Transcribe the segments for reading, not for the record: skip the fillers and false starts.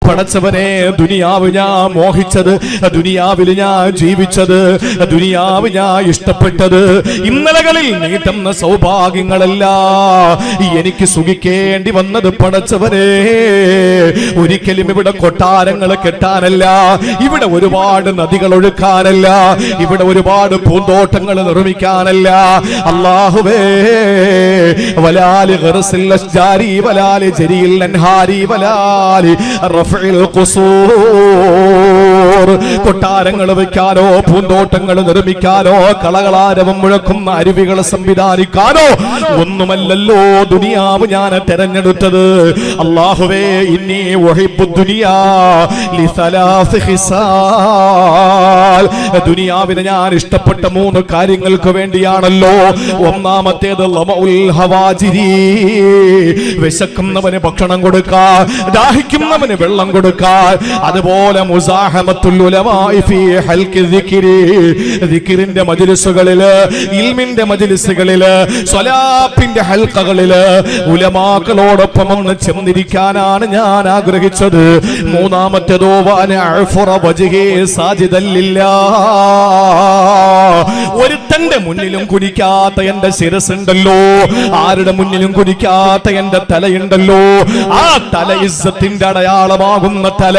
പടച്ചവനെ ദുനിയാവ് ഞാൻ മോഹിച്ചത്, ദുനിയാവിൽ ഞാൻ ജീവിച്ചത്, ദുനിയാവ് ഞാൻ ഇഷ്ടപ്പെട്ടത്, ഇന്നലകളിൽ നീട്ടുന്ന സൗഭാഗ്യങ്ങളല്ല എനിക്ക് സുഖിക്കേണ്ടി വന്നത്. പടച്ചവനെ ഒരിക്കലും ഇവിടെ കൊട്ടാരങ്ങൾ കെട്ടാനല്ല, ഇവിടെ ഒരുപാട് നദികൾ ഒഴുക്കാനല്ല, ഇവിടെ ഒരുപാട് പൂന്തോട്ടങ്ങൾ നിർമ്മിക്കാനല്ല. അല്ലാഹുവേ വലാലി ഗർസിൽ അസ്ജാരി വലാലി ജരിയിൽ അൻഹാരി വലാലി റഫഇൽ ഖുസൂർ. കൊട്ടാരങ്ങൾ വെക്കാനോ പൂന്തോട്ടങ്ങൾ നിർമ്മിക്കാനോ കളകളാരവം മുഴക്കുന്ന അരുവികളെ സംവിധാനിക്കാനോ ഒന്നുമല്ലല്ലോ ദുനിയാവ് ഞാൻ തെരഞ്ഞെടുത്തത്. അല്ലാഹുവേ ഇന്നി ഉഹിബ്ബു ദുനിയാ ലിസലാസ് ഖിസാൽ. ദുനിയാവിനെ ഞാൻ ഇഷ്ടപ്പെട്ട 3 കാര്യങ്ങൾക്ക് വേണ്ടിയാണല്ലോ. ഒന്നാമത്തേത് ലമഉൽ ഹവാജിരി, വിശക്കുന്നവന് ഭക്ഷണം കൊടുക്കാൻ, ദാഹിക്കുന്നവന് വെള്ളം കൊടുക്കാൻ. അതുപോലെ മുസാഹമത്തുൽ ഉലമാഇ ഫീ ഹൽഖി ദിക്രി, ദിക്റിന്റെ മജ്ലിസുകളില്, ഇൽമിന്റെ മജ്ലിസുകളില്, സ്വലാത്തിന്റെ ഹൽഖകളില് ഉലമാക്കളോടൊപ്പം ഒന്ന് ചെന്നിരിക്കാനാണ് ഞാൻ ആഗ്രഹിച്ചത്. മൂന്നാമത്തേതോ വഅനഅഫറ വജ്ഹി സാജിദൻ ലില്ലാഹ്, ഒരുത്തന്റെ മുന്നിലും കുനിക്കാത്ത എന്റെ ശിരസുണ്ടല്ലോ, ആരുടെ മുന്നിലും കുനിക്കാത്ത എന്റെ തലയുണ്ടല്ലോ, ആ തല ഇസ്സത്തിന്റെ അടയാളമാകുന്ന തല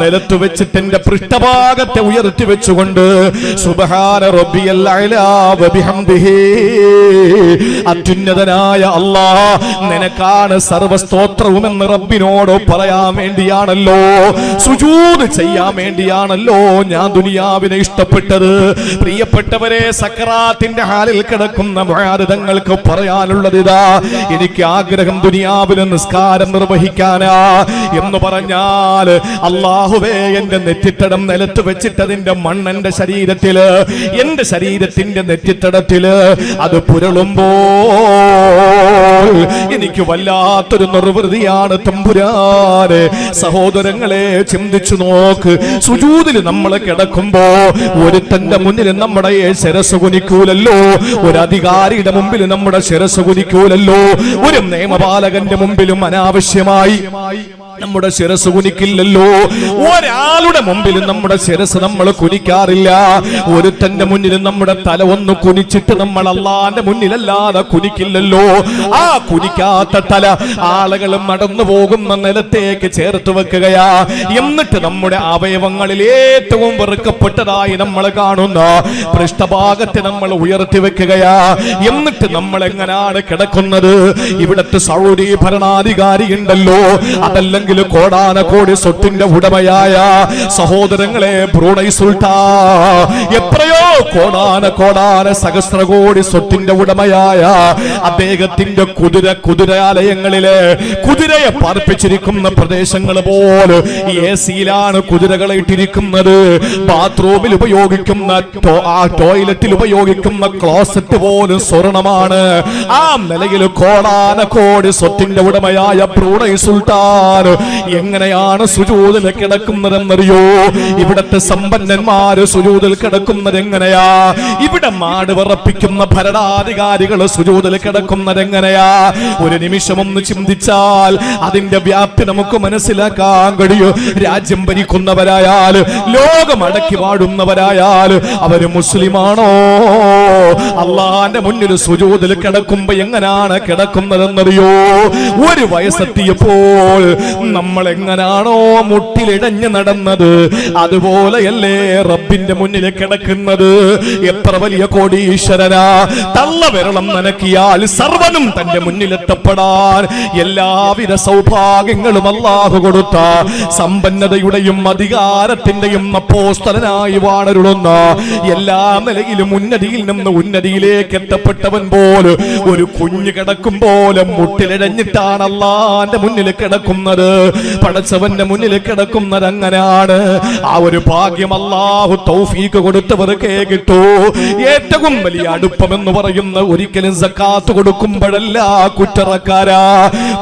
നിലത്ത് വെച്ചിട്ട് എന്റെ പൃഷ്ഠഭാഗത്തെ ഉയർത്തി വെച്ചുകൊണ്ട് സുബ്ഹാന റബ്ബിയൽ അഅ്ലാ വബിഹംദിഹി, അത്യുന്നതനായ അല്ലാഹ് നിനക്കാണ് സർവസ്തോത്രവും എന്ന് റബ്ബിനോട് പറയാൻ വേണ്ടിയാണല്ലോ, സുജൂദ് ചെയ്യാൻ വേണ്ടിയാണല്ലോ ഞാൻ ദുനിയാവിനെ ഇഷ്ടപ്പെട്ടത്. പ്രിയപ്പെട്ടവരെ, സക്കറാത്തിന്റെ ഹാലിൽ കിടക്കുന്ന മുആദിദങ്ങൾക്ക് പറയാനുള്ളത് ഇതാ, എനിക്ക് ആഗ്രഹം ദുനിയാവിലെ നിസ്കാരം നിർവഹിക്കാനാ എന്ന് പറഞ്ഞാൽ അല്ലാഹുവേ എന്റെ നെറ്റിത്തടം നിലത്ത് വെച്ചിട്ടതിന്റെ മണ്ണെന്റെ ശരീരത്തില്, എന്റെ ശരീരത്തിന്റെ നെറ്റിത്തടത്തില് അത് പുരളുമ്പോൾ എനിക്ക് വല്ലാത്തൊരു നിർവൃതിയാണ് തമ്പുരാനെ. സഹോദരങ്ങളെ ചിന്തിച്ചു നോക്ക്, സുജൂദിൽ നമ്മൾ കിടക്കുമ്പോ ഒരുത്തന്റെ മുന്നിൽ നമ്മുടെ ശിരസ് കുനിക്കൂലല്ലോ, ഒരു അധികാരിയുടെ മുമ്പിൽ നമ്മുടെ ശിരസ് കുനിക്കൂലല്ലോ, ഒരു നിയമപാലകന്റെ മുമ്പിലും അനാവശ്യമായി നമ്മുടെ ശിരസ് കുനിക്കില്ലല്ലോ, ഒരാളുടെ മുമ്പിലും നമ്മുടെ ശിരസ് നമ്മൾ കുനിക്കാറില്ല. ഒരുത്തന്റെ മുന്നിലും നമ്മുടെ തല ഒന്ന് കുനിച്ചിട്ട് നമ്മൾ അല്ലാഹുവിന്റെ മുന്നിലല്ലാതെ കുനിക്കില്ലല്ലോ. ആ കുനിക്കാത്ത തല ആളുകൾ നടന്നു പോകുന്ന നിലത്തേക്ക് ചേർത്ത് വെക്കുകയാ. എന്നിട്ട് നമ്മുടെ അവയവങ്ങളിൽ ഏറ്റവും വെറുക്കപ്പെട്ടതായി നമ്മൾ കാണുന്ന പൃഷ്ഠഭാഗത്തെ നമ്മൾ ഉയർത്തി വെക്കുകയാ. എന്നിട്ട് നമ്മൾ എങ്ങനെയാണ് കിടക്കുന്നത്? ഇവിടത്തെ സൗദി ഭരണാധികാരി ഉണ്ടല്ലോ, അതല്ലെങ്കിൽ കോടാനകോടി സ്വത്തിന്റെ ഉടമയായ സഹോദരങ്ങളെ ബ്രൂണൈ സുൽത്താൻ, എത്രയോ കോടാന സഹസ്രകോടി സ്വത്തിന്റെ ഉടമയായ അദ്ദേഹത്തിന്റെ കുതിരാലയങ്ങളിലെ കുതിരയെ പാർപ്പിച്ചിരിക്കുന്ന പ്രദേശങ്ങൾ പോലെ AC-യിലാണ് കുതിരകളെ ഇട്ടിരിക്കുന്നത്. ബാത്റൂമിൽ ഉപയോഗിക്കുന്ന ടോയ്ലറ്റിൽ ഉപയോഗിക്കുന്ന ക്ലോസറ്റ് പോലും സ്വർണമാണ്. ആ നിലയിൽ കോടാനകോടി സ്വത്തിന്റെ ഉടമയായ ബ്രൂണൈ സുൽത്താൻ എങ്ങനെയാണ് സുജൂദിൽ കിടക്കുന്നതെന്നറിയോ? ഇവിടത്തെ സമ്പന്നന്മാര് സുജൂദിൽ കിടക്കുന്നത് എങ്ങനെയാ? ഇവിടെ മാട് വിറപ്പിക്കുന്ന ഭരണാധികാരികൾ സുജൂദിൽ കിടക്കുന്നത് എങ്ങനെയാ? ഒരു നിമിഷം ഒന്ന് ചിന്തിച്ചാൽ അതിന്റെ വ്യാപ്തി നമുക്ക് മനസ്സിലാക്കാൻ കഴിയും. രാജ്യം ഭരിക്കുന്നവരായാൽ, ലോകം അടക്കി വാഴുന്നവരായാൽ അവര് മുസ്ലിമാണോ? അള്ളാന്റെ മുന്നിൽ സുജൂദിൽ കിടക്കുമ്പോ എങ്ങനെയാണ് കിടക്കുന്നതെന്നറിയോ? ഒരു വയസ്സെത്തിയപ്പോൾ നമ്മൾ എങ്ങനാണോ മുട്ടിലിടഞ്ഞു നടന്നത്, അതുപോലെയല്ലേ റബ്ബിന്റെ മുന്നിൽ കിടക്കുന്നത്. എത്ര വലിയ കോടീശ്വരനാ! തള്ളവിരളം നനക്കിയാൽ സർവനും തന്റെ മുന്നിലെത്തപ്പെടാൻ എല്ലാവിധ സൗഭാഗ്യങ്ങളും അല്ലാഹു കൊടുത്ത സമ്പന്നതയുടെയും അധികാരത്തിന്റെയും അപ്പോസ്തലനായി വാണരുളുന്ന എല്ലാ നിലയിലും ഉന്നതിയിൽ നിന്ന് ഉന്നതിയിലേക്ക് എത്തപ്പെട്ടവൻ പോലെ ഒരു കുഞ്ഞ് കിടക്കും പോലെ മുട്ടിലിടഞ്ഞിട്ടാണ് അല്ലാഹുവിന്റെ മുന്നിൽ കിടക്കുന്നത്. പടച്ചവന്റെ മുന്നിൽ കിടക്കുന്നത് അങ്ങനെയാണ്. ആ ഒരു ഭാഗ്യം അല്ലാഹു തൗഫീഖ് കൊടുത്തവർക്കേ കിട്ടൂ. ഏറ്റവും വലിയ അടുപ്പമെന്ന് പറയുന്ന ഒരിക്കലും സക്കാത്ത് കൊടുക്കുമ്പോഴല്ല കുറ്ററക്കാരാ,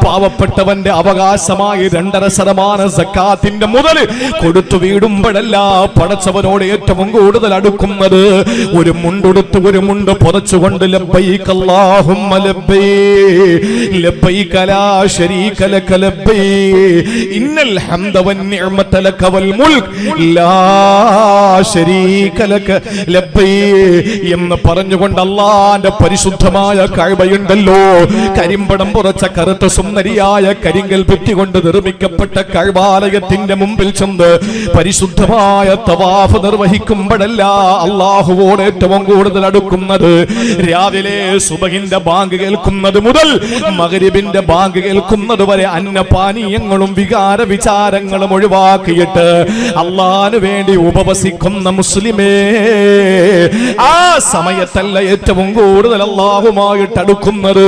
പാവപ്പെട്ടവന്റെ അവകാശമായി 2.5% സക്കാത്തിന്റെ മുതൽ കൊടുത്തു വീടുമ്പോഴല്ല പടച്ചവനോട് ഏറ്റവും കൂടുതൽ അടുക്കുന്നത്. ഒരു മുണ്ടുടുത്ത് ഒരു മുണ്ട് പുറച്ചുകൊണ്ട് ലബ്ബൈക അല്ലാഹുമ്മ ലബ്ബൈക ലബ്ബൈക ലാ ശരീക ലക ലബ്ബൈക ഇന്നൽ ഹംദ വന്നിഅമത ലക വൽ മുൽക് ലാ ശരീക ലക ലബ്ബൈക എന്ന് പറഞ്ഞുകൊണ്ട് അല്ലാഹുവിന്റെ പരിശുദ്ധമായ കഅബയുണ്ടല്ലോ, കരിമ്പടം പുറച്ച കറുത്ത സുന്ദരിയായ കരിങ്കൽ ഭിത്തി കൊണ്ട് നിർമ്മിക്കപ്പെട്ട കഅബാലയത്തിന്റെ മുമ്പിൽ ചെന്ന് പരിശുദ്ധമായ തവാഫ് നിർവഹിക്കുമ്പോഴല്ല അല്ലാഹുവോട് ഏറ്റവും കൂടുതൽ അടുക്കുന്നത്. രാവിലെ സുബഹിന്റെ ബാങ്ക് കേൾക്കുന്നത് മുതൽ മഗ്രിബിന്റെ ബാങ്ക് കേൾക്കുന്നത് വരെ അന്നപാനീയങ്ങളും വികാര വിചാരങ്ങളും ഒഴിവാക്കിയിട്ട് അല്ലാഹുവിന് വേണ്ടി ഉപവസിക്കുന്ന മുസ്ലിമേ, ആ സമയത്തല്ല ഏറ്റവും കൂടുതൽ അല്ലാഹുമായിട്ട് അടുക്കുന്നത്.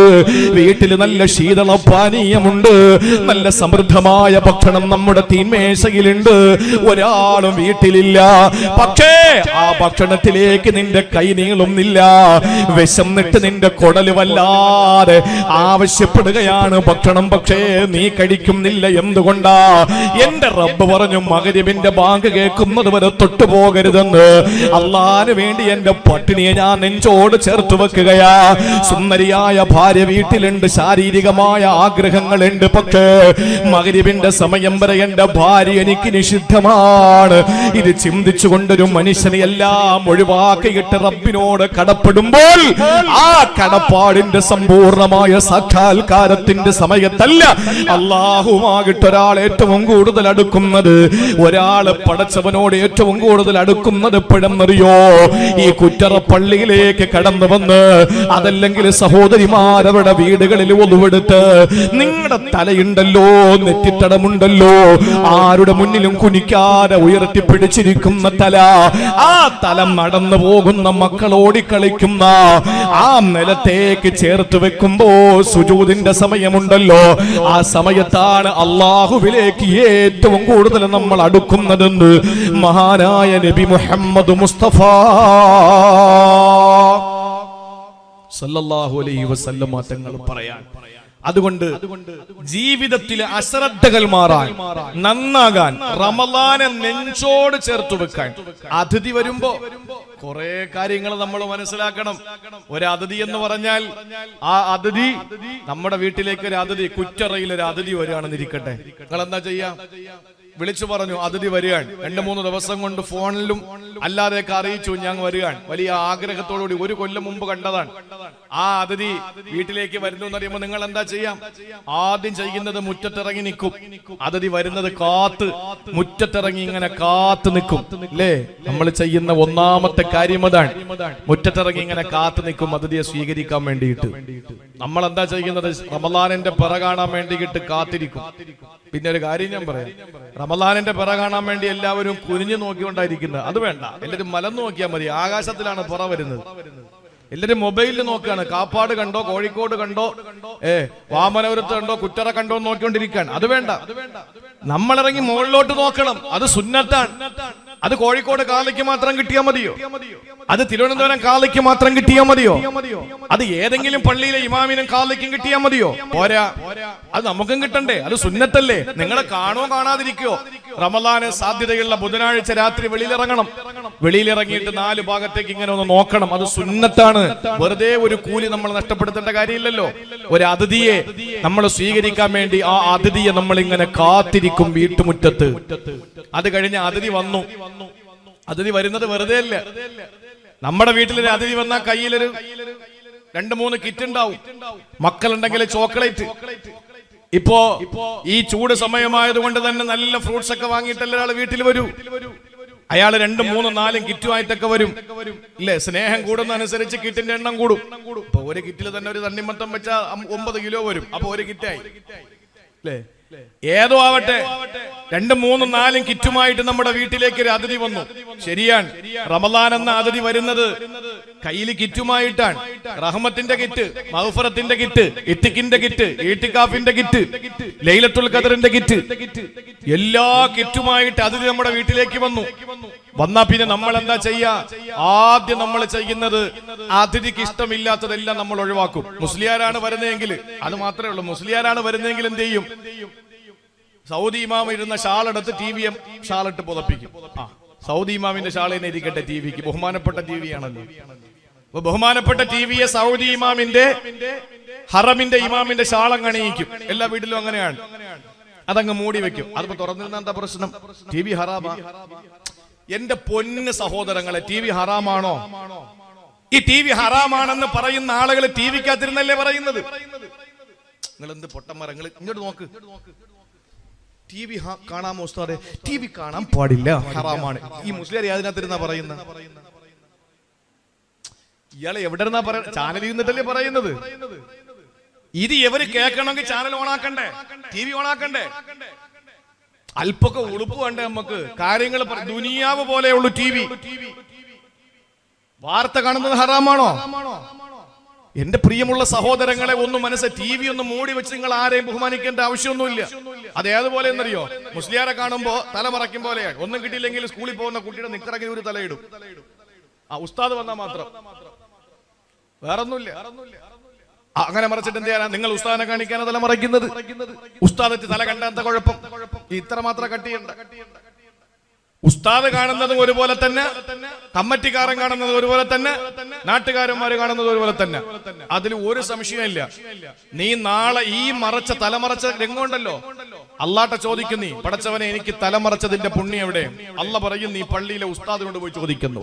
വീട്ടിൽ നല്ല ശീതള പാനീയമുണ്ട്, നല്ല സമൃദ്ധമായ ഭക്ഷണം നമ്മുടെ തീന്മേശയിലുണ്ട്, ഒരാളും വീട്ടിലില്ല. പക്ഷേ ആ ഭക്ഷണത്തിലേക്ക് നിന്റെ കൈ നീളുന്നില്ല. വിശന്നിട്ട് നിന്റെ കുടല് വല്ലാതെ ആവശ്യപ്പെടുകയാണ് ഭക്ഷണം, പക്ഷേ നീ കഴിക്കുന്നില്ല. എന്തുകൊണ്ടാ? എന്റെ റബ്ബ് പറഞ്ഞു മഗ്രിബിന്റെ ബാങ്ക് കേൾക്കുന്നത് വരെ തൊട്ടുപോകരുതെന്ന്. അല്ലാഹുവിന് വേണ്ടി എന്റെ പട്ടിണിയെ ഞാൻ നെഞ്ചോട് ചേർത്ത് വെക്കുകയാ. സുന്ദരിയായ ഭാര്യ വീട്ടിലുണ്ട്, ശാരീരികമായ ആഗ്രഹങ്ങളുണ്ട്, പക്ഷേ മഗ്രിബിന്റെ സമയം വരെ എന്റെ ഭാര്യ എനിക്ക് നിഷിദ്ധമാണ്. ഇത് ചിന്തിച്ചുകൊണ്ടൊരു മനുഷ്യനെ എല്ലാം ഒഴിവാക്കിയിട്ട് റബ്ബിനോട് കടപ്പെടുമ്പോൾ ആ കടപ്പാടിന്റെ സമ്പൂർണമായ സാക്ഷാത്കാരത്തിന്റെ സമയത്തല്ല അല്ലാഹുമായിട്ട് ഒരാൾ ഏറ്റവും കൂടുതൽ അടുക്കുന്നത്. ഒരാള് പടച്ചവനോട് ഏറ്റവും കൂടുതൽ അടുക്കുന്നത് എപ്പോഴെന്നറിയോ? ഈ കുറ്ററ പള്ളിയിലേക്ക് കടന്നു വന്ന്, അതല്ലെങ്കിൽ സഹോദരിമാരവരുടെ വീടുകളിൽ ഒതുവെടുത്ത്, നിങ്ങളുടെ തലയുണ്ടല്ലോ, നെറ്റിത്തടമുണ്ടല്ലോ, ആരുടെ മുന്നിലും കുനിക്കാതെ ഉയർത്തിപ്പിടിച്ചിരിക്കുന്ന തല, ആ തല നടന്നു പോകുന്ന മക്കളോടി കളിക്കുന്ന ആ നിലത്തേക്ക് ചേർത്ത് വെക്കുമ്പോ സുജൂദിന്റെ സമയമുണ്ടല്ലോ, ആ സമയത്താണ് അല്ലാഹുവിലേക്ക് ഏറ്റവും കൂടുതൽ നമ്മൾ അടുക്കുന്നതെന്ന് മഹാനായ നബി മുഹമ്മദ് മുസ്തഫ സല്ലല്ലാഹു അലൈഹി വസല്ലം തങ്ങൾ പറയാൻ. അതുകൊണ്ട് ജീവിതത്തിലെ അശ്രദ്ധകൾ മാറാൻ, നന്നാകാൻ, റമളാനെ നെഞ്ചോട് ചേർത്ത് വെക്കാൻ, അതിഥി വരുമ്പോ കുറെ കാര്യങ്ങൾ നമ്മൾ മനസ്സിലാക്കണം. ഒരു അതിഥി എന്ന് പറഞ്ഞാൽ ആ അതിഥി നമ്മുടെ വീട്ടിലേക്ക് ഒരു അതിഥി, കുറ്ററയിൽ ഒരു അതിഥി വരികയാണെന്നിരിക്കട്ടെ, നിങ്ങൾ എന്താ ചെയ്യാ? വിളിച്ചു പറഞ്ഞു അതിഥി വരികയാണ്. 2-3 ദിവസം കൊണ്ട് ഫോണിലും അല്ലാതെയൊക്കെ അറിയിച്ചു ഞാൻ വരികയാണ്. വലിയ ആഗ്രഹത്തോടുകൂടി 1 കൊല്ലം മുമ്പ് കണ്ടതാണ്. ആ അതിഥി വീട്ടിലേക്ക് വരുന്നു എന്നറിയുമ്പോൾ നിങ്ങൾ എന്താ ചെയ്യാം? ആദ്യം ചെയ്യുന്നത് മുറ്റത്തിറങ്ങി നിൽക്കും. അതിഥി വരുന്നത് കാത്ത് മുറ്റത്തിറങ്ങി ഇങ്ങനെ കാത്തു നിൽക്കും, അല്ലേ? നമ്മൾ ചെയ്യുന്ന ഒന്നാമത്തെ കാര്യം അതാണ്. മുറ്റത്തിറങ്ങി ഇങ്ങനെ കാത്തു നിൽക്കും അതിഥിയെ സ്വീകരിക്കാൻ വേണ്ടിയിട്ട്. നമ്മൾ എന്താ ചെയ്യുന്നത്? റമളാനിന്റെ പിറ കാണാൻ വേണ്ടിയിട്ട് കാത്തിരിക്കും. പിന്നെ ഒരു കാര്യം ഞാൻ പറയാം, റമളാനിന്റെ പിറ കാണാൻ വേണ്ടി എല്ലാവരും കുനിഞ്ഞു നോക്കിക്കൊണ്ടായിരിക്കുന്നത്. അത് വേണ്ട, എല്ലാവരും മലന്ന് നോക്കിയാൽ മതി. ആകാശത്തിലാണ് പിറ വരുന്നത്. എല്ലാരും മൊബൈലിൽ നോക്കുകയാണ്. കാപ്പാട് കണ്ടോ, കോഴിക്കോട് കണ്ടോ, വാമനപുരത്ത് കണ്ടോ, കുറ്ററ കണ്ടോ നോക്കിക്കൊണ്ടിരിക്കാൻ. അത് വേണ്ട, നമ്മളിറങ്ങി മുകളിലോട്ട് നോക്കണം. അത് സുന്നത്താണ്. അത് കോഴിക്കോട് കാലയ്ക്ക് മാത്രം കിട്ടിയാൽ മതിയോ? അത് തിരുവനന്തപുരം കാലയ്ക്ക് മാത്രം കിട്ടിയാൽ മതിയോ? അത് ഏതെങ്കിലും പള്ളിയിലെ ഇമാമിനും കാലയ്ക്കും കിട്ടിയാൽ മതിയോ? പോരാ, അത് നമുക്കും കിട്ടണ്ടേ? അത് സുന്നത്തല്ലേ? നിങ്ങളെ കാണോ കാണാതിരിക്കോ? റമളാന് സാധ്യതയുള്ള ബുധനാഴ്ച രാത്രി വെളിയിലിറങ്ങണം. വെളിയിലിറങ്ങിയിട്ട് 4 ഭാഗത്തേക്ക് ഇങ്ങനെ ഒന്ന് നോക്കണം. അത് സുന്നത്താണ്. വെറുതെ ഒരു കൂലി നമ്മൾ നഷ്ടപ്പെടുത്തേണ്ട കാര്യമില്ലല്ലോ. ഒരു അതിഥിയെ നമ്മൾ സ്വീകരിക്കാൻ വേണ്ടി ആ അതിഥിയെ നമ്മൾ ഇങ്ങനെ കാത്തിരിക്കും വീട്ടുമുറ്റത്ത്. അത് കഴിഞ്ഞ് അതിഥി വന്നു. അതിഥി വരുന്നത് വെറുതെ അല്ല. നമ്മുടെ വീട്ടിലൊരു അതിഥി വന്നാൽ കയ്യിലൊരു 2-3 കിറ്റ് ഉണ്ടാവും. മക്കളുണ്ടെങ്കിൽ ചോക്ലേറ്റ്. ഇപ്പോ ഈ ചൂട് സമയമായതുകൊണ്ട് തന്നെ നല്ല ഫ്രൂട്ട്സ് ഒക്കെ വാങ്ങിയിട്ടല്ല ഒരാൾ വീട്ടിൽ വരൂ. അയാൾ 2, 3, 4 കിറ്റുമായിട്ടൊക്കെ വരും, ഇല്ലേ? സ്നേഹം കൂടുന്ന അനുസരിച്ച് കിറ്റിന്റെ എണ്ണം കൂടും. ഇപ്പൊ ഒരു കിറ്റിൽ തന്നെ ഒരു തണ്ണിമത്തം വെച്ചാൽ 9 കിലോ വരും. അപ്പൊ ഒരു കിറ്റായി, അല്ലേ? ഏതോ ആവട്ടെ, 2, 3, 4 കിറ്റുമായിട്ട് നമ്മുടെ വീട്ടിലേക്ക് ഒരു അതിഥി വന്നു. ശരിയാണ്, റമളാൻ എന്ന അതിഥി വരുന്നത് കയ്യിൽ കിറ്റുമായിട്ടാണ്. റഹ്മത്തിന്റെ കിറ്റ്, മഗ്ഫിറത്തിന്റെ കിറ്റ്, ഇത്തിക്കിന്റെ കിറ്റ്, ഈട്ടിക്കാഫിന്റെ കിറ്റ്, ലൈലത്തുൽ ഖദറിന്റെ കിറ്റ്, എല്ലാ കിറ്റുമായിട്ട് അതിഥി നമ്മുടെ വീട്ടിലേക്ക് വന്നു. വന്നാ പിന്നെ നമ്മൾ എന്താ ചെയ്യാ? ആദ്യം നമ്മൾ ചെയ്യുന്നത് അതിഥിക്ക് ഇഷ്ടമില്ലാത്തതെല്ലാം നമ്മൾ ഒഴിവാക്കും. മുസ്ലിയാരാണ് വരുന്നതെങ്കിൽ അത് മാത്രമേ ഉള്ളൂ. മുസ്ലിയാരാണ് വരുന്നതെങ്കിൽ എന്ത് ചെയ്യും? സൗദി ഇമാം ഇരുന്ന ഷാളെടുത്ത് TV ഷാളിട്ട് പുതപ്പിക്കും. സൗദി ഇമാമിന്റെ ഷാൾ തന്നെ ഇരിക്കട്ടെ TVക്ക്, ബഹുമാനപ്പെട്ട TV ആണല്ലോ. അപ്പൊ ബഹുമാനപ്പെട്ട TV സൗദി ഇമാമിന്റെ ഹറമിന്റെ ഇമാമിന്റെ ഷാളം കണിയിക്കും. എല്ലാ വീട്ടിലും അങ്ങനെയാണ്. അതങ്ങ് മൂടി വെക്കും. അതിപ്പോ തുറന്നിരുന്ന എന്താ പ്രശ്നം? TV ഹറാമാ? എന്റെ പൊന്ന് സഹോദരങ്ങളെ, TV ഹറാമാണോ? ഈ TV ഹറാമാണെന്ന് പറയുന്ന ആളുകൾ TVക്കകത്തിരുന്നല്ലേ പറയുന്നത്? നിങ്ങൾ എന്ത് പൊട്ടന്മാരങ്ങൾ, ഇങ്ങോട്ട് നോക്ക്. TV കാണാമോ ഉസ്താദേ? TV കാണാൻ പാടില്ല, ഹറാമാണ്. ഈ മുസ്ലിം അതിനകത്തിരുന്നാ പറയുന്ന ഇയാളെ എവിടെ ഇരുന്നാ പറയുന്നത്? ചാനലിൽ നിന്നിട്ടല്ലേ പറയുന്നത്. ഇത് ഇവര് കേൾക്കണമെങ്കിൽ ചാനൽ ഓണാക്കണ്ടേ? TV ഓണാക്കണ്ടേ? അല്പൊക്കെ ഉളുപ്പ് വേണ്ടേ നമുക്ക്? കാര്യങ്ങൾ ദുനിയാവ് പോലെയുള്ളൂ TV. വാർത്ത കാണുന്നത് ഹറാമാണോ? എന്റെ പ്രിയമുള്ള സഹോദരങ്ങളെ, ഒന്ന് TV ഒന്ന് മൂടി വെച്ച് നിങ്ങൾ ആരെയും ബഹുമാനിക്കേണ്ട ആവശ്യമൊന്നുമില്ല. അതേതുപോലെ എന്നറിയോ? മുസ്ലിയാരെ കാണുമ്പോ തല മറയ്ക്കും പോലെയാണ്. ഒന്നും കിട്ടിയില്ലെങ്കിൽ സ്കൂളിൽ പോകുന്ന കുട്ടിയുടെ നിക്കറക്കി ഒരു തലയിടും. ഉസ്താദ് വന്നാൽ മാത്രം, വേറൊന്നുമില്ല. അങ്ങനെ മറച്ചിട്ട് എന്ത് ചെയ്യാനാ? നിങ്ങൾ ഉസ്താദിനെ കാണിക്കാനാ തല മറയ്ക്കുന്നത്? ഉസ്താദ് തല കണ്ടാത്ത കുഴപ്പം ഇത്ര മാത്രം കട്ടിയുണ്ട്. ഉസ്താദ് കാണുന്നതും ഒരുപോലെ തന്നെ, കമ്മറ്റിക്കാരൻ കാണുന്നത് ഒരുപോലെ തന്നെ, നാട്ടുകാരന്മാര് കാണുന്നത് ഒരുപോലെ തന്നെ. അതിൽ ഒരു സംശയമില്ല. നീ നാളെ ഈ മറച്ച തലമറച്ച രംഗമുണ്ടല്ലോ, അള്ളാഹ് ചോദിക്കും, നീ പടച്ചവനെ എനിക്ക് തലമറച്ചതിന്റെ പുണ്യം എവിടെ? അള്ളാഹ് പറയും, നീ പള്ളിയിലെ ഉസ്താദിനോട് പോയി ചോദിക്കുന്നു.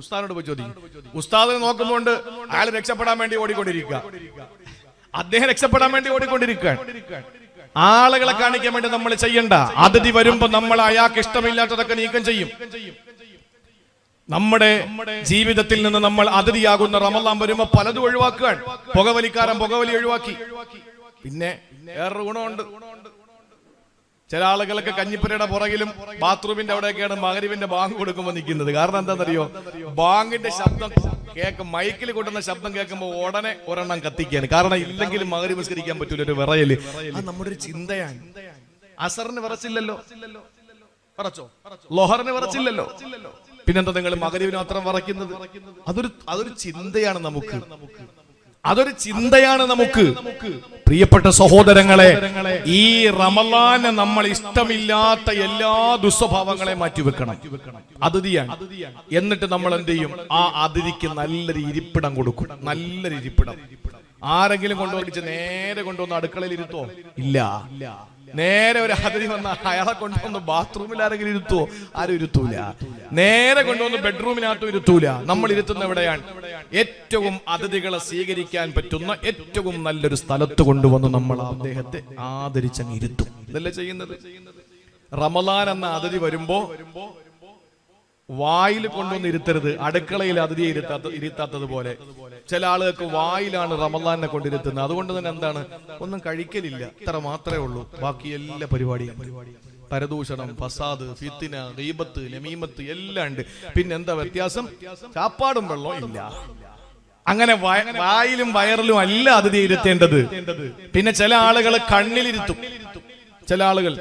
ഉസ്താദിനോട് പോയി ചോദിക്കും. ഉസ്താദിനെ നോക്കുമ്പോണ്ട് അയാൾ രക്ഷപ്പെടാൻ വേണ്ടി ഓടിക്കൊണ്ടിരിക്കുക. അദ്ദേഹം രക്ഷപ്പെടാൻ വേണ്ടി ഓടിക്കൊണ്ടിരിക്കുകയാണ്. ആളുകളെ കാണിക്കാൻ വേണ്ടി നമ്മൾ ചെയ്യണ്ട. അതിഥി വരുമ്പോ നമ്മൾ അയാൾക്ക് ഇഷ്ടമില്ലാത്തതൊക്കെ നീക്കം ചെയ്യും. നമ്മുടെ ജീവിതത്തിൽ നിന്ന് നമ്മൾ അതിഥിയാകുന്ന റമളാൻ വരുമ്പോ പലതും ഒഴിവാക്കുകയാണ്. പുകവലിക്കാരൻ പുകവലി ഒഴിവാക്കി. പിന്നെ വേറൊരു ഗുണമുണ്ട്. ചില ആളുകളൊക്കെ കഞ്ഞിപ്പുരയുടെ പുറകിലും ബാത്റൂമിന്റെ അവിടെയൊക്കെയാണ് മഗ്‌രിബിന്റെ ബാങ്ക് കൊടുക്കുമ്പോൾ നിൽക്കുന്നത്. കാരണം എന്താണെന്നറിയോ? ബാങ്കിന്റെ ശബ്ദം കേൾക്കും, മൈക്കിൽ കൊണ്ടുന്ന ശബ്ദം കേൾക്കുമ്പോൾ ഉടനെ ഒരെണ്ണം കത്തിക്കാണ്. കാരണം ഇല്ലെങ്കിൽ മഗ്‌രിബ് നിസ്കരിക്കാൻ പറ്റൂല, ഒരു വിറയല്. അത് നമ്മുടെ ഒരു ചിന്തയാണ്. അസറിന് വിറച്ചില്ലല്ലോ, വിറച്ചോ? ലൊഹറിന് വിറച്ചില്ലല്ലോ, പിന്നെന്താ നിങ്ങൾ മഗ്‌രിബിന് മാത്രം വിറയ്ക്കുന്നത്? അതൊരു ചിന്തയാണ് നമുക്ക്. അതൊരു ചിന്തയാണ് നമുക്ക്. പ്രിയപ്പെട്ട സഹോദരങ്ങളെ, ഈ റമളാന് നമ്മൾ ഇഷ്ടമില്ലാത്ത എല്ലാ ദുസ്വഭാവങ്ങളെയും മാറ്റിവെക്കണം. അതിഥിയാണ്. എന്നിട്ട് നമ്മൾ എന്ത് ചെയ്യും? ആ അതിഥിക്ക് നല്ലൊരു ഇരിപ്പിടം കൊടുക്കും. നല്ലൊരു ഇരിപ്പിടം. ആരെങ്കിലും കൊണ്ടുവന്നിച്ച് നേരെ കൊണ്ടുവന്ന് അടുക്കളയിൽ ഇരുത്തോ? ഇല്ല. നേരെ ഒരു അതിഥി വന്ന അയാളെ കൊണ്ടുവന്ന് ബാത്റൂമിൽ ആരെങ്കിലും ഇരുത്തുവോ? ആരും ഇരുത്തൂല. നേരെ കൊണ്ടുവന്ന് ബെഡ്റൂമിനകത്തും ഇരുത്തൂല. നമ്മൾ ഇരുത്തുന്ന എവിടെയാണ്? ഏറ്റവും അതിഥികളെ സ്വീകരിക്കാൻ പറ്റുന്ന ഏറ്റവും നല്ലൊരു സ്ഥലത്ത് കൊണ്ടുവന്ന് നമ്മൾ അദ്ദേഹത്തെ ആദരിച്ചങ്ങ് ഇരുത്തും. ഇതല്ലേ ചെയ്യുന്നത്? റമളാൻ എന്ന അതിഥി വരുമ്പോ വായിൽ കൊണ്ടുവന്ന് ഇരുത്തരുത്. അടുക്കളയിൽ അതിഥിയെ ഇരുത്താത്തത് പോലെ ചില ആളുകൾക്ക് വായിലാണ് റമളാനെ കൊണ്ടിരുത്തുന്നത്. അതുകൊണ്ട് തന്നെ എന്താണ്? ഒന്നും കഴിക്കലില്ല, ഇത്ര മാത്രമേ ഉള്ളൂ. ബാക്കി എല്ലാ പരിപാടിയും പരദൂഷണം, ഫസാദ്, ഫിത്ന, ഗീബത്ത്, നമീമത്ത് എല്ലാം ഉണ്ട്. പിന്നെന്താ വ്യത്യാസം? ചാപ്പാടും വെള്ളവും ഇല്ല. അങ്ങനെ വായിലും വയറിലും അല്ല അതിഥി ഇരുത്തേണ്ടത്. പിന്നെ ചില ആളുകൾ കണ്ണിലിരുത്തും. ചില ആളുകൾ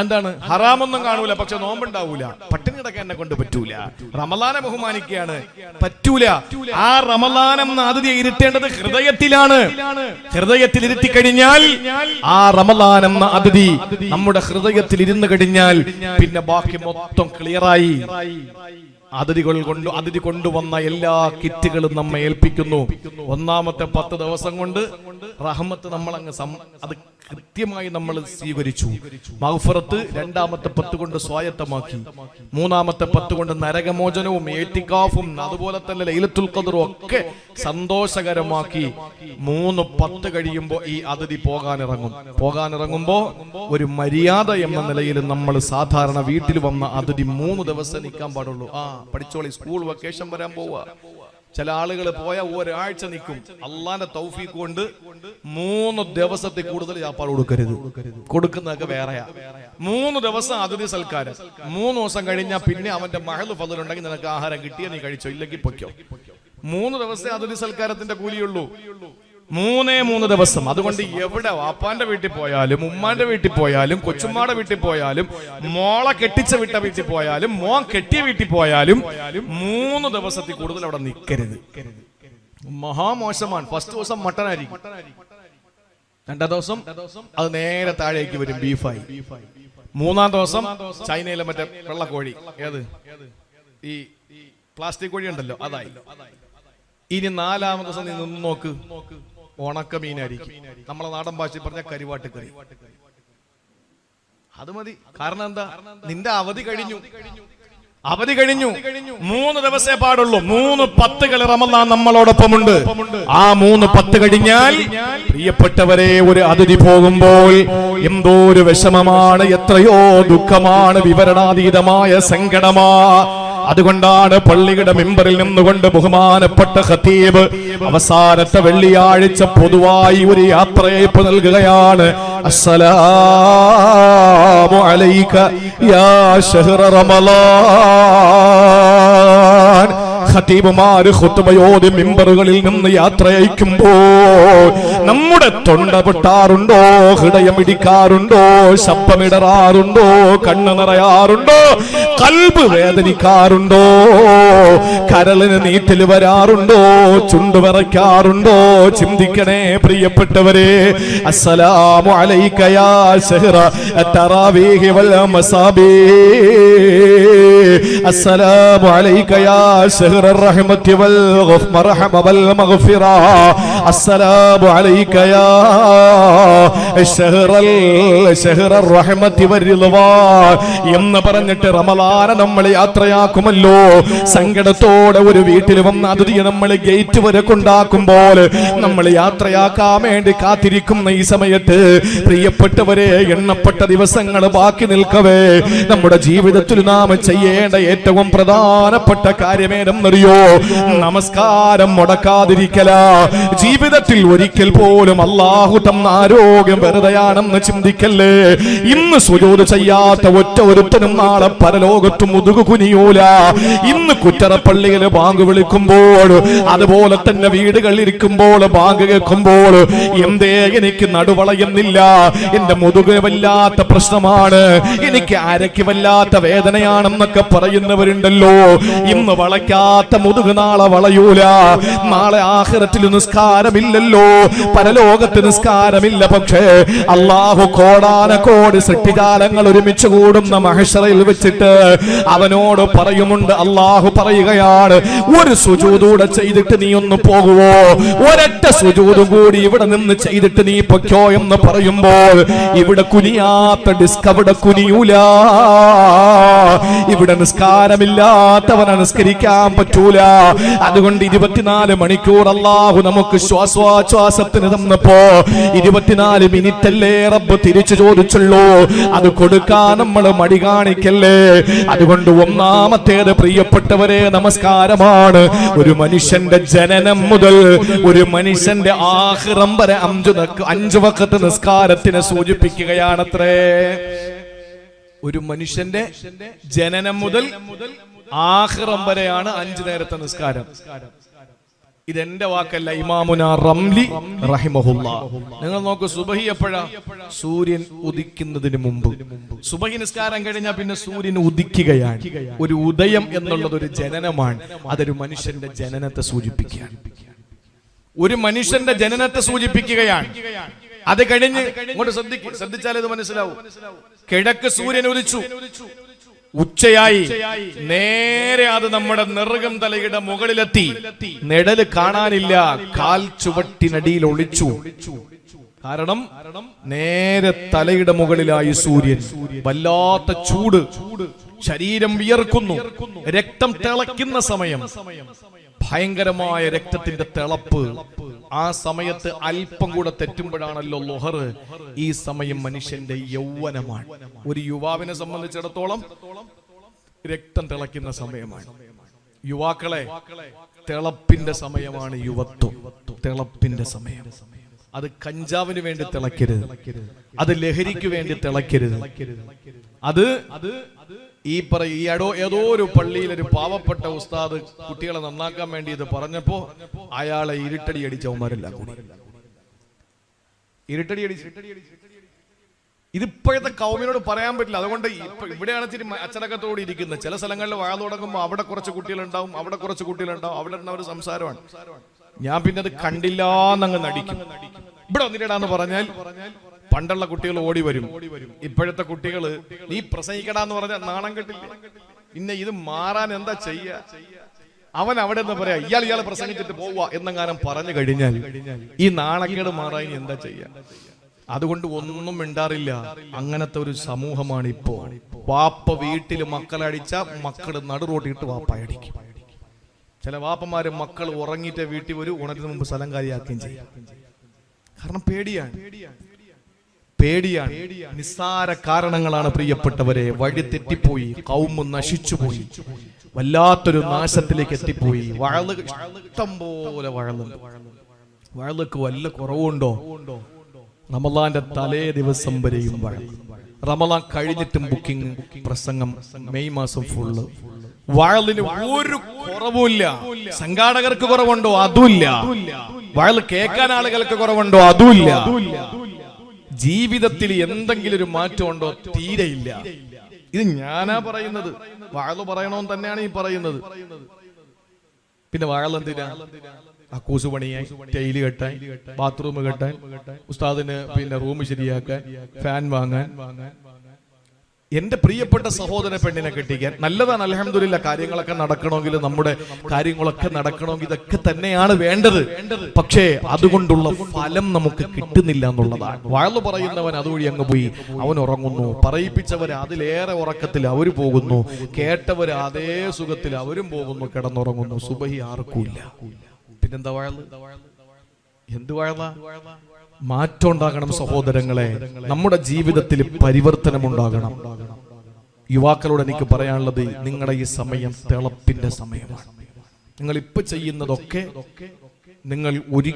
എന്താണ്? ഹറാമൊന്നും കാണൂല, പക്ഷെ നോമ്പുണ്ടാവൂല. പട്ടിണി കിടക്കാൻ എന്നെ കൊണ്ട് പറ്റൂല. റമളാനെ ബഹുമാനിക്കുകയാണ്, പറ്റൂല. ആ റമളാൻ എന്ന അതിഥിയെ ഇരുത്തേണ്ടത് ഹൃദയത്തിലാണ്. ഹൃദയത്തിൽ ഇരുത്തി കഴിഞ്ഞാൽ ആ റമളാൻ എന്ന അതിഥി നമ്മുടെ ഹൃദയത്തിൽ ഇരുന്ന് കഴിഞ്ഞാൽ പിന്നെ ബാക്കി മൊത്തം ക്ലിയറായി. അതിഥി കൊണ്ടുവന്ന എല്ലാ കിറ്റുകളും നമ്മെ ഏൽപ്പിക്കുന്നു. ഒന്നാമത്തെ 10 ദിവസം കൊണ്ട് റഹ്മത്ത് നമ്മൾ അത് കൃത്യമായി നമ്മൾ സ്വീകരിച്ചു. മഗ്ഫിറത്ത് രണ്ടാമത്തെ 10 കൊണ്ട് സ്വായത്തമാക്കി. മൂന്നാമത്തെ 10 കൊണ്ട് നരകമോചനവും ഏത്തിക്കാഫും അതുപോലെ തന്നെ ലൈലത്തുൽ ഖദ്റും ഒക്കെ സന്തോഷകരമാക്കി. 3-10 കഴിയുമ്പോൾ ഈ അതിഥി പോകാനിറങ്ങുമ്പോ ഒരു മര്യാദ എന്ന നിലയിൽ നമ്മൾ സാധാരണ വീട്ടിൽ വന്ന അതിഥി 3 ദിവസം നിൽക്കാൻ പാടുള്ളൂ. പഠിച്ചോളി, സ്കൂൾ വെക്കേഷൻ വരാൻ പോവാ. ചില ആളുകൾ പോയ ഒരാഴ്ച നിൽക്കും. അള്ളാന്റെ തൗഫീഖ് കൊണ്ട് 3 ദിവസത്തിൽ കൂടുതൽ ചാപ്പാട് കൊടുക്കരുത്. കൊടുക്കുന്നതൊക്കെ വേറെയാ. 3 ദിവസം അതിഥി സൽക്കാരം. 3 ദിവസം കഴിഞ്ഞാൽ പിന്നെ അവന്റെ മഹൽ ഫضലുണ്ടെങ്കിൽ നിനക്ക് ആഹാരം കിട്ടിയ നീ കഴിച്ചോ, ഇല്ലെങ്കിൽ പൊയ്ക്കോ. 3 ദിവസത്തെ അതിഥി സൽക്കാരത്തിന്റെ കൂലിയുള്ളൂ. 3 ദിവസം. അതുകൊണ്ട് എവിടെ വാപ്പാന്റെ വീട്ടിൽ പോയാലും, ഉമ്മാന്റെ വീട്ടിൽ പോയാലും, കൊച്ചുമ്മാടെ വീട്ടിൽ പോയാലും, മോളെ കെട്ടിച്ച വീട്ടിൽ പോയാലും, മോൻ കെട്ടിയ വീട്ടിൽ പോയാലും 3 ദിവസത്തിൽ കൂടുതൽ അവിടെ നിൽക്കരുത്. മഹാമോശമാണ്. ഫസ്റ്റ് ദിവസം മട്ടനായിരിക്കും, 2ാം ദിവസം അത് നേരെ താഴേക്ക് വരും, ബീഫായി. 3ാം ദിവസം ചൈനയിലെ മറ്റേ വെള്ളക്കോഴി, ഏത് ഈ പ്ലാസ്റ്റിക് കോഴി ഉണ്ടല്ലോ, അതായി. ഇനി 4ാമത്തെ ദിവസം നീ നിന്ന് നോക്ക്, ഉണക്ക മീനായിരിക്കും. നമ്മളെ നാടൻ ഭാഷയിൽ പറഞ്ഞ കരിവാട്ട് കറി. അത് മതി. കാരണം എന്താ? നിന്റെ അവധി കഴിഞ്ഞു. 3 ദിവസേ പാടുള്ളൂ. 3 പത്തുകൾ റമദാൻ നമ്മളോടൊപ്പമുണ്ട്. ആ 3 പത്ത് കഴിഞ്ഞാൽ പ്രിയപ്പെട്ടവരെ, ഒരു അതിഥി പോകുമ്പോൾ എന്തോ ഒരു വിഷമമാണ്, എത്രയോ ദുഃഖമാണ്, വിവരണാതീതമായ സങ്കടമാ. അതുകൊണ്ടാണ് പള്ളിയുടെ മെമ്പറിൽ നിന്നുകൊണ്ട് ബഹുമാനപ്പെട്ട ഖതീബ് അവസാനത്തെ വെള്ളിയാഴ്ച പൊതുവായി ഒരു യാത്രയയപ്പ് നൽകുകയാണ്. അസ്സലാമു അലൈക യാ ശഹ്റ റമളാൻ. ഖതീബുമാര് ഖുത്ബയോട് മിമ്പറുകളിൽ നിന്ന് യാത്ര അയക്കുമ്പോൾ നമ്മുടെ തൊണ്ട പൊട്ടാറുണ്ടോ, ഹൃദയം ഇടിക്കാറുണ്ടോ, ശബ്ദമിടറാറുണ്ടോ, കണ്ണ് നിറയാറുണ്ടോ, കൽബ് വേദനിക്കാറുണ്ടോ, കരളിന് നീറ്റൽ വരാറുണ്ടോ, ചുണ്ടു വിറയ്ക്കാറുണ്ടോ? ചിന്തിക്കണേ പ്രിയപ്പെട്ടവരെ. അസ്സലാമു അലൈക യാ ശഹ്റ തറാവീഹി വൽ മസാബീഹ്. അസ്സലാമു അലൈക യാ ശഹ്റ الرحمة والمرحمة والمغفرة. السلام عليك يا شهر الرحمة والرضوان എന്ന് പറഞ്ഞിട്ട് റമളാനെ നമ്മൾ യാത്രയാക്കുമല്ലോ. സങ്കടത്തോടെ ഒരു വീട്ടിൽ വന്ന് അതിഥിയെ നമ്മൾ ഗേറ്റ് വരെ കൊണ്ടാക്കുമ്പോൾ നമ്മൾ യാത്രയാക്കാൻ വേണ്ടി കാത്തിരിക്കുന്ന ഈ സമയത്ത് പ്രിയപ്പെട്ടവരെ, എണ്ണപ്പെട്ട ദിവസങ്ങൾ ബാക്കി നിൽക്കവേ നമ്മുടെ ജീവിതത്തിൽ നാം ചെയ്യേണ്ട ഏറ്റവും പ്രധാനപ്പെട്ട കാര്യമേതെന്നറിയോ? നമസ്കാരം മുടക്കാതിരിക്കല. ജീവിതത്തിൽ ഒരിക്കൽ പോലും അല്ലാഹു തന്ന ആരോഗ്യം വെറുതെയാണെന്ന് ചിന്തിക്കല്ലേ. ഇന്ന് സുജൂദ് ചെയ്യാത്ത ഒറ്റ ഒരുത്തനും നാളെ പരലോകത്ത് മുതുകു കുനിയൂല. ഇന്ന് കുറ്ററപ്പള്ളിയിൽ ബാങ്ക് വിളിക്കുമ്പോൾ, അതുപോലെ തന്നെ വീടുകളിൽ ഇരിക്കുമ്പോൾ ബാങ്ക് കേൾക്കുമ്പോൾ എന്തേ എനിക്ക് നടുവളയുന്നില്ല, എന്റെ മുതുക് വല്ലാത്ത പ്രശ്നമാണ്, എനിക്ക് അരയ്ക്ക് വല്ലാത്ത വേദനയാണെന്നൊക്കെ പറയുന്നവരുണ്ടല്ലോ. ഇന്ന് വളയ്ക്കാത്ത മുതുക് നാളെ വളയൂല. നാളെ ആഖിറത്തിൽ നിസ്കാരമില്ലല്ലോ, പരലോകത്ത് നിസ്കാരമില്ല. പക്ഷേ അല്ലാഹു കോടാനകോടി സൃഷ്ടിജാലങ്ങൾ ഒരുമിച്ച് കൂടുന്ന മഹ്ശറയിൽ വെച്ചിട്ട് അവനോട് പറയുമുണ്ട്. അല്ലാഹു പറയുകയാണ്, ഒരു സുജൂദൂടെ ചെയ്തിട്ട് നീ ഒന്ന് പോകുവോ, ഒരൊറ്റ സുജൂദും കൂടി ഇവിടെ നിന്ന് ചെയ്തിട്ട് നീ പൊയ്ക്കോ എന്ന് പറയുമ്പോൾ ഇവിടെ കുനിയാത്ത ഡിസ്ക് അവിടെ കുനിയൂല. ഇവിടെ നിസ്കാരമില്ലാത്തവനെ നിസ്കരിക്കാൻ പറ്റൂല. അതുകൊണ്ട് 24 മണിക്കൂർ അല്ലാഹു നമുക്ക് ശ്വാസോച്ഛ്വാസത്തിന് തന്നപ്പോ 24 മിനിറ്റ് അല്ലേ റബ്ബ് തിരിച്ചു ചോദിച്ചുള്ളൂ. അത് കൊടുക്കാൻ നമ്മൾ മടി കാണിക്കല്ലേ. അതുകൊണ്ട് ഒന്നാമത്തേത് പ്രിയപ്പെട്ടവരെ നമസ്കാരമാണ്. ഒരു മനുഷ്യന്റെ ജനനം മുതൽ ഒരു മനുഷ്യന്റെ ആഖിറം വരെ 5 വഖത്ത് നിസ്കാരത്തിനെ സൂചിപ്പിക്കുകയാണത്രേ. ഒരു മനുഷ്യന്റെ ജനനം മുതൽ ആഖിറം വരെയാണ് 5 നേരത്തെ നിസ്കാരം. ഇതെന്റെ വാക്കല്ല, ഇമാമുന റംലി റഹിമഹുല്ലാ. നിങ്ങൾ നോക്കൂ, സുബഹി എപ്പോഴാ? സൂര്യൻ ഉദിക്കുന്നതിന് മുമ്പ്. സുബഹി നിസ്കാരം കഴിഞ്ഞാൽ പിന്നെ സൂര്യൻ ഉദിക്കുകയാണ്. ഒരു ഉദയം എന്നുള്ളത് ഒരു ജനനമാണ്. അതൊരു മനുഷ്യന്റെ ജനനത്തെ സൂചിപ്പിക്കുകയാണ്. ഒരു മനുഷ്യന്റെ ജനനത്തെ സൂചിപ്പിക്കുകയാണ്. അത് കഴിഞ്ഞ് ഇങ്ങോട്ട് ശ്രദ്ധിച്ചാൽ ഇത് മനസ്സിലാവും. കിഴക്ക് സൂര്യൻ ഉദിച്ചു, ഉച്ചയായി, നേരെ അത് നമ്മുടെ നെറുകം തലയുടെ മുകളിലെത്തി. നിഴല് കാണാനില്ല, കാൽ ചുവട്ടിനടിയിൽ ഒളിച്ചു. കാരണം നേരെ തലയുടെ മുകളിലായി സൂര്യൻ. വല്ലാത്ത ചൂട്, ശരീരം വിയർക്കുന്നു, രക്തം തിളയ്ക്കുന്ന സമയം, ഭയങ്കരമായ രക്തത്തിന്റെ തിളപ്പ്. ആ സമയത്ത് അല്പം കൂടെ തെറ്റുമ്പോഴാണല്ലോ ളുഹർ. ഈ സമയം മനുഷ്യന്റെ യൗവനമാണ്. ഒരു യുവാവിനെ സംബന്ധിച്ചിടത്തോളം രക്തം തിളയ്ക്കുന്ന സമയമാണ്. യുവാക്കളെ, തിളപ്പിന്റെ സമയമാണ് യുവത്വം. തിളപ്പിന്റെ സമയം. അത് കഞ്ചാവിന് വേണ്ടി തിളക്കരുത്, അത് ലഹരിക്ക് വേണ്ടി തിളക്കരുത്. അത് ഏതോ ഒരു പള്ളിയിൽ ഒരു പാവപ്പെട്ട ഉസ്താദ് കുട്ടികളെ നന്നാക്കാൻ വേണ്ടി ഇത് പറഞ്ഞപ്പോ അയാളെ ഇരുട്ടടി അടിച്ചവന്മാരെല്ലാം കൂടി ഇരുട്ടടി അടിച്ചു. ഇതിപ്പോഴത്തെ കൗമിനോട് പറയാൻ പറ്റില്ല. അതുകൊണ്ട് ഇവിടെയാണ് ഇത്തിരി അച്ചടക്കത്തോടെ ഇരിക്കുന്നത്. ചില സ്ഥലങ്ങളിൽ വാഴ തുടങ്ങുമ്പോൾ അവിടെ കുറച്ച് കുട്ടികളുണ്ടാവും, അവിടെ കുറച്ച് കുട്ടികളുണ്ടാവും, അവിടെ ഒരു സംസാരമാണ്. ഞാൻ പിന്നെ അത് കണ്ടില്ലാന്നങ്ങ് നടിക്കും. ഇവിടെ വന്നിട്ടാന്ന് പറഞ്ഞാൽ പണ്ടുള്ള കുട്ടികൾ ഓടി വരും. ഇപ്പോഴത്തെ കുട്ടികള് നീ പ്രസംഗിക്കടാന്ന് പറഞ്ഞാൽ നാണം കെട്ടില്ല. പിന്നെ ഇത് മാറാൻ എന്താ ചെയ്യാ? അവൻ അവിടെ നിന്ന് പറയാ ഇയാളെ പ്രസംഗിച്ചിട്ട് പോവുക എന്നെങ്ങാനും പറഞ്ഞു കഴിഞ്ഞാൽ ഈ നാണക്കേട് മാറാൻ എന്താ ചെയ്യാ? അതുകൊണ്ട് ഒന്നും മിണ്ടാറില്ല. അങ്ങനത്തെ ഒരു സമൂഹമാണ് ഇപ്പോ. വാപ്പ വീട്ടിൽ മക്കളെ അടിച്ച മക്കള് നടുറോട്ടിട്ട് വാപ്പ അടിക്കും. ചില വാപ്പമാര് മക്കൾ ഉറങ്ങിയിട്ട് വീട്ടിൽ ഒരു ഉണരുന്ന മുമ്പ് സ്ഥലം കാര്യമാക്കുകയും ചെയ്യും. കാരണം പേടിയാണ്. നിസ്സാര കാരണങ്ങളാണ് പ്രിയപ്പെട്ടവരെ വഴി തെറ്റിപ്പോയി, കൗമ് നശിച്ചുപോയി, വല്ലാത്തൊരു നാശത്തിലേക്ക് എത്തിപ്പോയി. ഇഷ്ടം പോലെ വഴലക്ക് വല്ല കുറവുണ്ടോ? റമളാന്റെ തലേ ദിവസം വരെയും റമളാൻ കഴിഞ്ഞിട്ടും ബുക്കിംഗ്, പ്രസംഗം മെയ് മാസം ഫുള്ള്. വഴലിന് ഒരു കുറവുമില്ല. സംഘാടകർക്ക് കുറവുണ്ടോ? അതുമില്ല. വഴൽ കേൾക്കാൻ ആളുകൾക്ക് കുറവുണ്ടോ? അതുമില്ല. ജീവിതത്തിൽ എന്തെങ്കിലും ഒരു മാറ്റം ഉണ്ടോ? തീരെയില്ല. ഇത് ഞാനാ പറയുന്നത്, വഴല് പറയണോന്ന് തന്നെയാണ് ഈ പറയുന്നത്. പിന്നെ വഴലെന്തിനാ? അക്കൂസ് പണിയാൻ, ടൈല് കെട്ടാൻ, ബാത്റൂം കെട്ടാൻ, ഉസ്താദിന് പിന്നെ റൂം ശരിയാക്കാൻ, ഫാൻ വാങ്ങാൻ, എന്റെ പ്രിയപ്പെട്ട സഹോദര പെണ്ണിനെ കെട്ടിക്കാൻ. നല്ലതാണ്, അൽഹംദുലില്ലാ. കാര്യങ്ങളൊക്കെ നടക്കണമെങ്കിൽ, നമ്മുടെ കാര്യങ്ങളൊക്കെ നടക്കണമെങ്കിൽ ഇതൊക്കെ തന്നെയാണ് വേണ്ടത്. പക്ഷേ അതുകൊണ്ടുള്ള ഫലം നമുക്ക് കിട്ടുന്നില്ല എന്നുള്ളതാണ്. വഴല് പറയുന്നവൻ അതുവഴി അങ്ങ് പോയി അവൻ ഉറങ്ങുന്നു. പറയിപ്പിച്ചവര് അതിലേറെ ഉറക്കത്തിൽ അവര് പോകുന്നു. കേട്ടവര് അതേ സുഖത്തിൽ അവരും പോകുന്നു, കിടന്നുറങ്ങുന്നു. സുബഹി ആർക്കുമില്ല. പിന്നെന്താ വഴല്? എന്ത് വഴല? മാറ്റം ഉണ്ടാകണം സഹോദരങ്ങളെ. നമ്മുടെ ജീവിതത്തിൽ പരിവർത്തനം ഉണ്ടാകണം. യുവാക്കളോട് എനിക്ക് പറയാനുള്ളത്, നിങ്ങളുടെ ഈ സമയം തിളപ്പിന്റെ സമയമാണ്. നിങ്ങൾ ഇപ്പൊ ചെയ്യുന്നതൊക്കെ നിങ്ങൾ ഒരു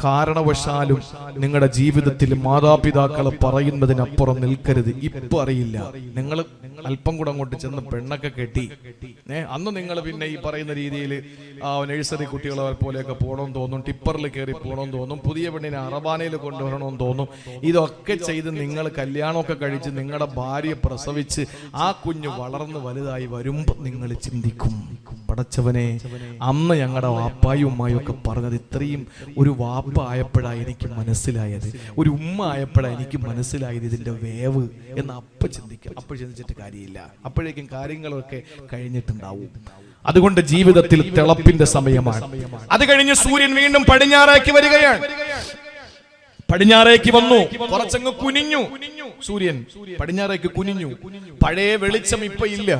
കാരണവശാലും നിങ്ങളുടെ ജീവിതത്തിൽ മാതാപിതാക്കളെ പറയുന്നതിനപ്പുറം നിൽക്കരുത്. ഇപ്പൊ അറിയില്ല, നിങ്ങൾ അല്പം കൂടെ അങ്ങോട്ട് ചെന്ന് പെണ്ണൊക്കെ കെട്ടി അന്ന് നിങ്ങൾ പിന്നെ ഈ പറയുന്ന രീതിയിൽ നഴ്സറി കുട്ടികളെ പോലെയൊക്കെ പോകണമെന്ന് തോന്നും, ടിപ്പറിൽ കയറി പോകണമെന്ന് തോന്നും, പുതിയ പെണ്ണിനെ അറബാനയിൽ കൊണ്ടുവരണമെന്ന് തോന്നും. ഇതൊക്കെ ചെയ്ത് നിങ്ങൾ കല്യാണമൊക്കെ കഴിച്ച് നിങ്ങളുടെ ഭാര്യയെ പ്രസവിച്ച് ആ കുഞ്ഞ് വളർന്ന് വലുതായി വരുമ്പോൾ നിങ്ങൾ ചിന്തിക്കും, പടച്ചവനെ അന്ന് ഞങ്ങളുടെ വാപ്പായും ഉമ്മായും ഒക്കെ പറഞ്ഞത് ഇത്രയും ഒരു വാപ്പ ആയപ്പോഴാണ് എനിക്ക് മനസ്സിലായത്, ഒരു ഉമ്മ ആയപ്പോഴാണ് എനിക്ക് മനസ്സിലായത് ഇതിന്റെ വേവ് എന്ന് അപ്പൊ ചിന്തിക്കാം. അപ്പോൾ ചിന്തിച്ചിട്ട് കാര്യമില്ല, അപ്പോഴേക്കും കാര്യങ്ങളൊക്കെ കഴിഞ്ഞിട്ടുണ്ടാവും. അതുകൊണ്ട് ജീവിതത്തിൽ തിളപ്പിന്റെ സമയമാണ്. അത് കഴിഞ്ഞ് സൂര്യൻ വീണ്ടും പടിഞ്ഞാറേക്ക് വരികയാണ്. പടിഞ്ഞാറേക്ക് വന്നു, കുറച്ചങ്ങ് കുനിഞ്ഞു. സൂര്യൻ പടിഞ്ഞാറേക്ക് കുനിഞ്ഞു. പഴയ വെളിച്ചം ഇപ്പൊ ഇല്ല,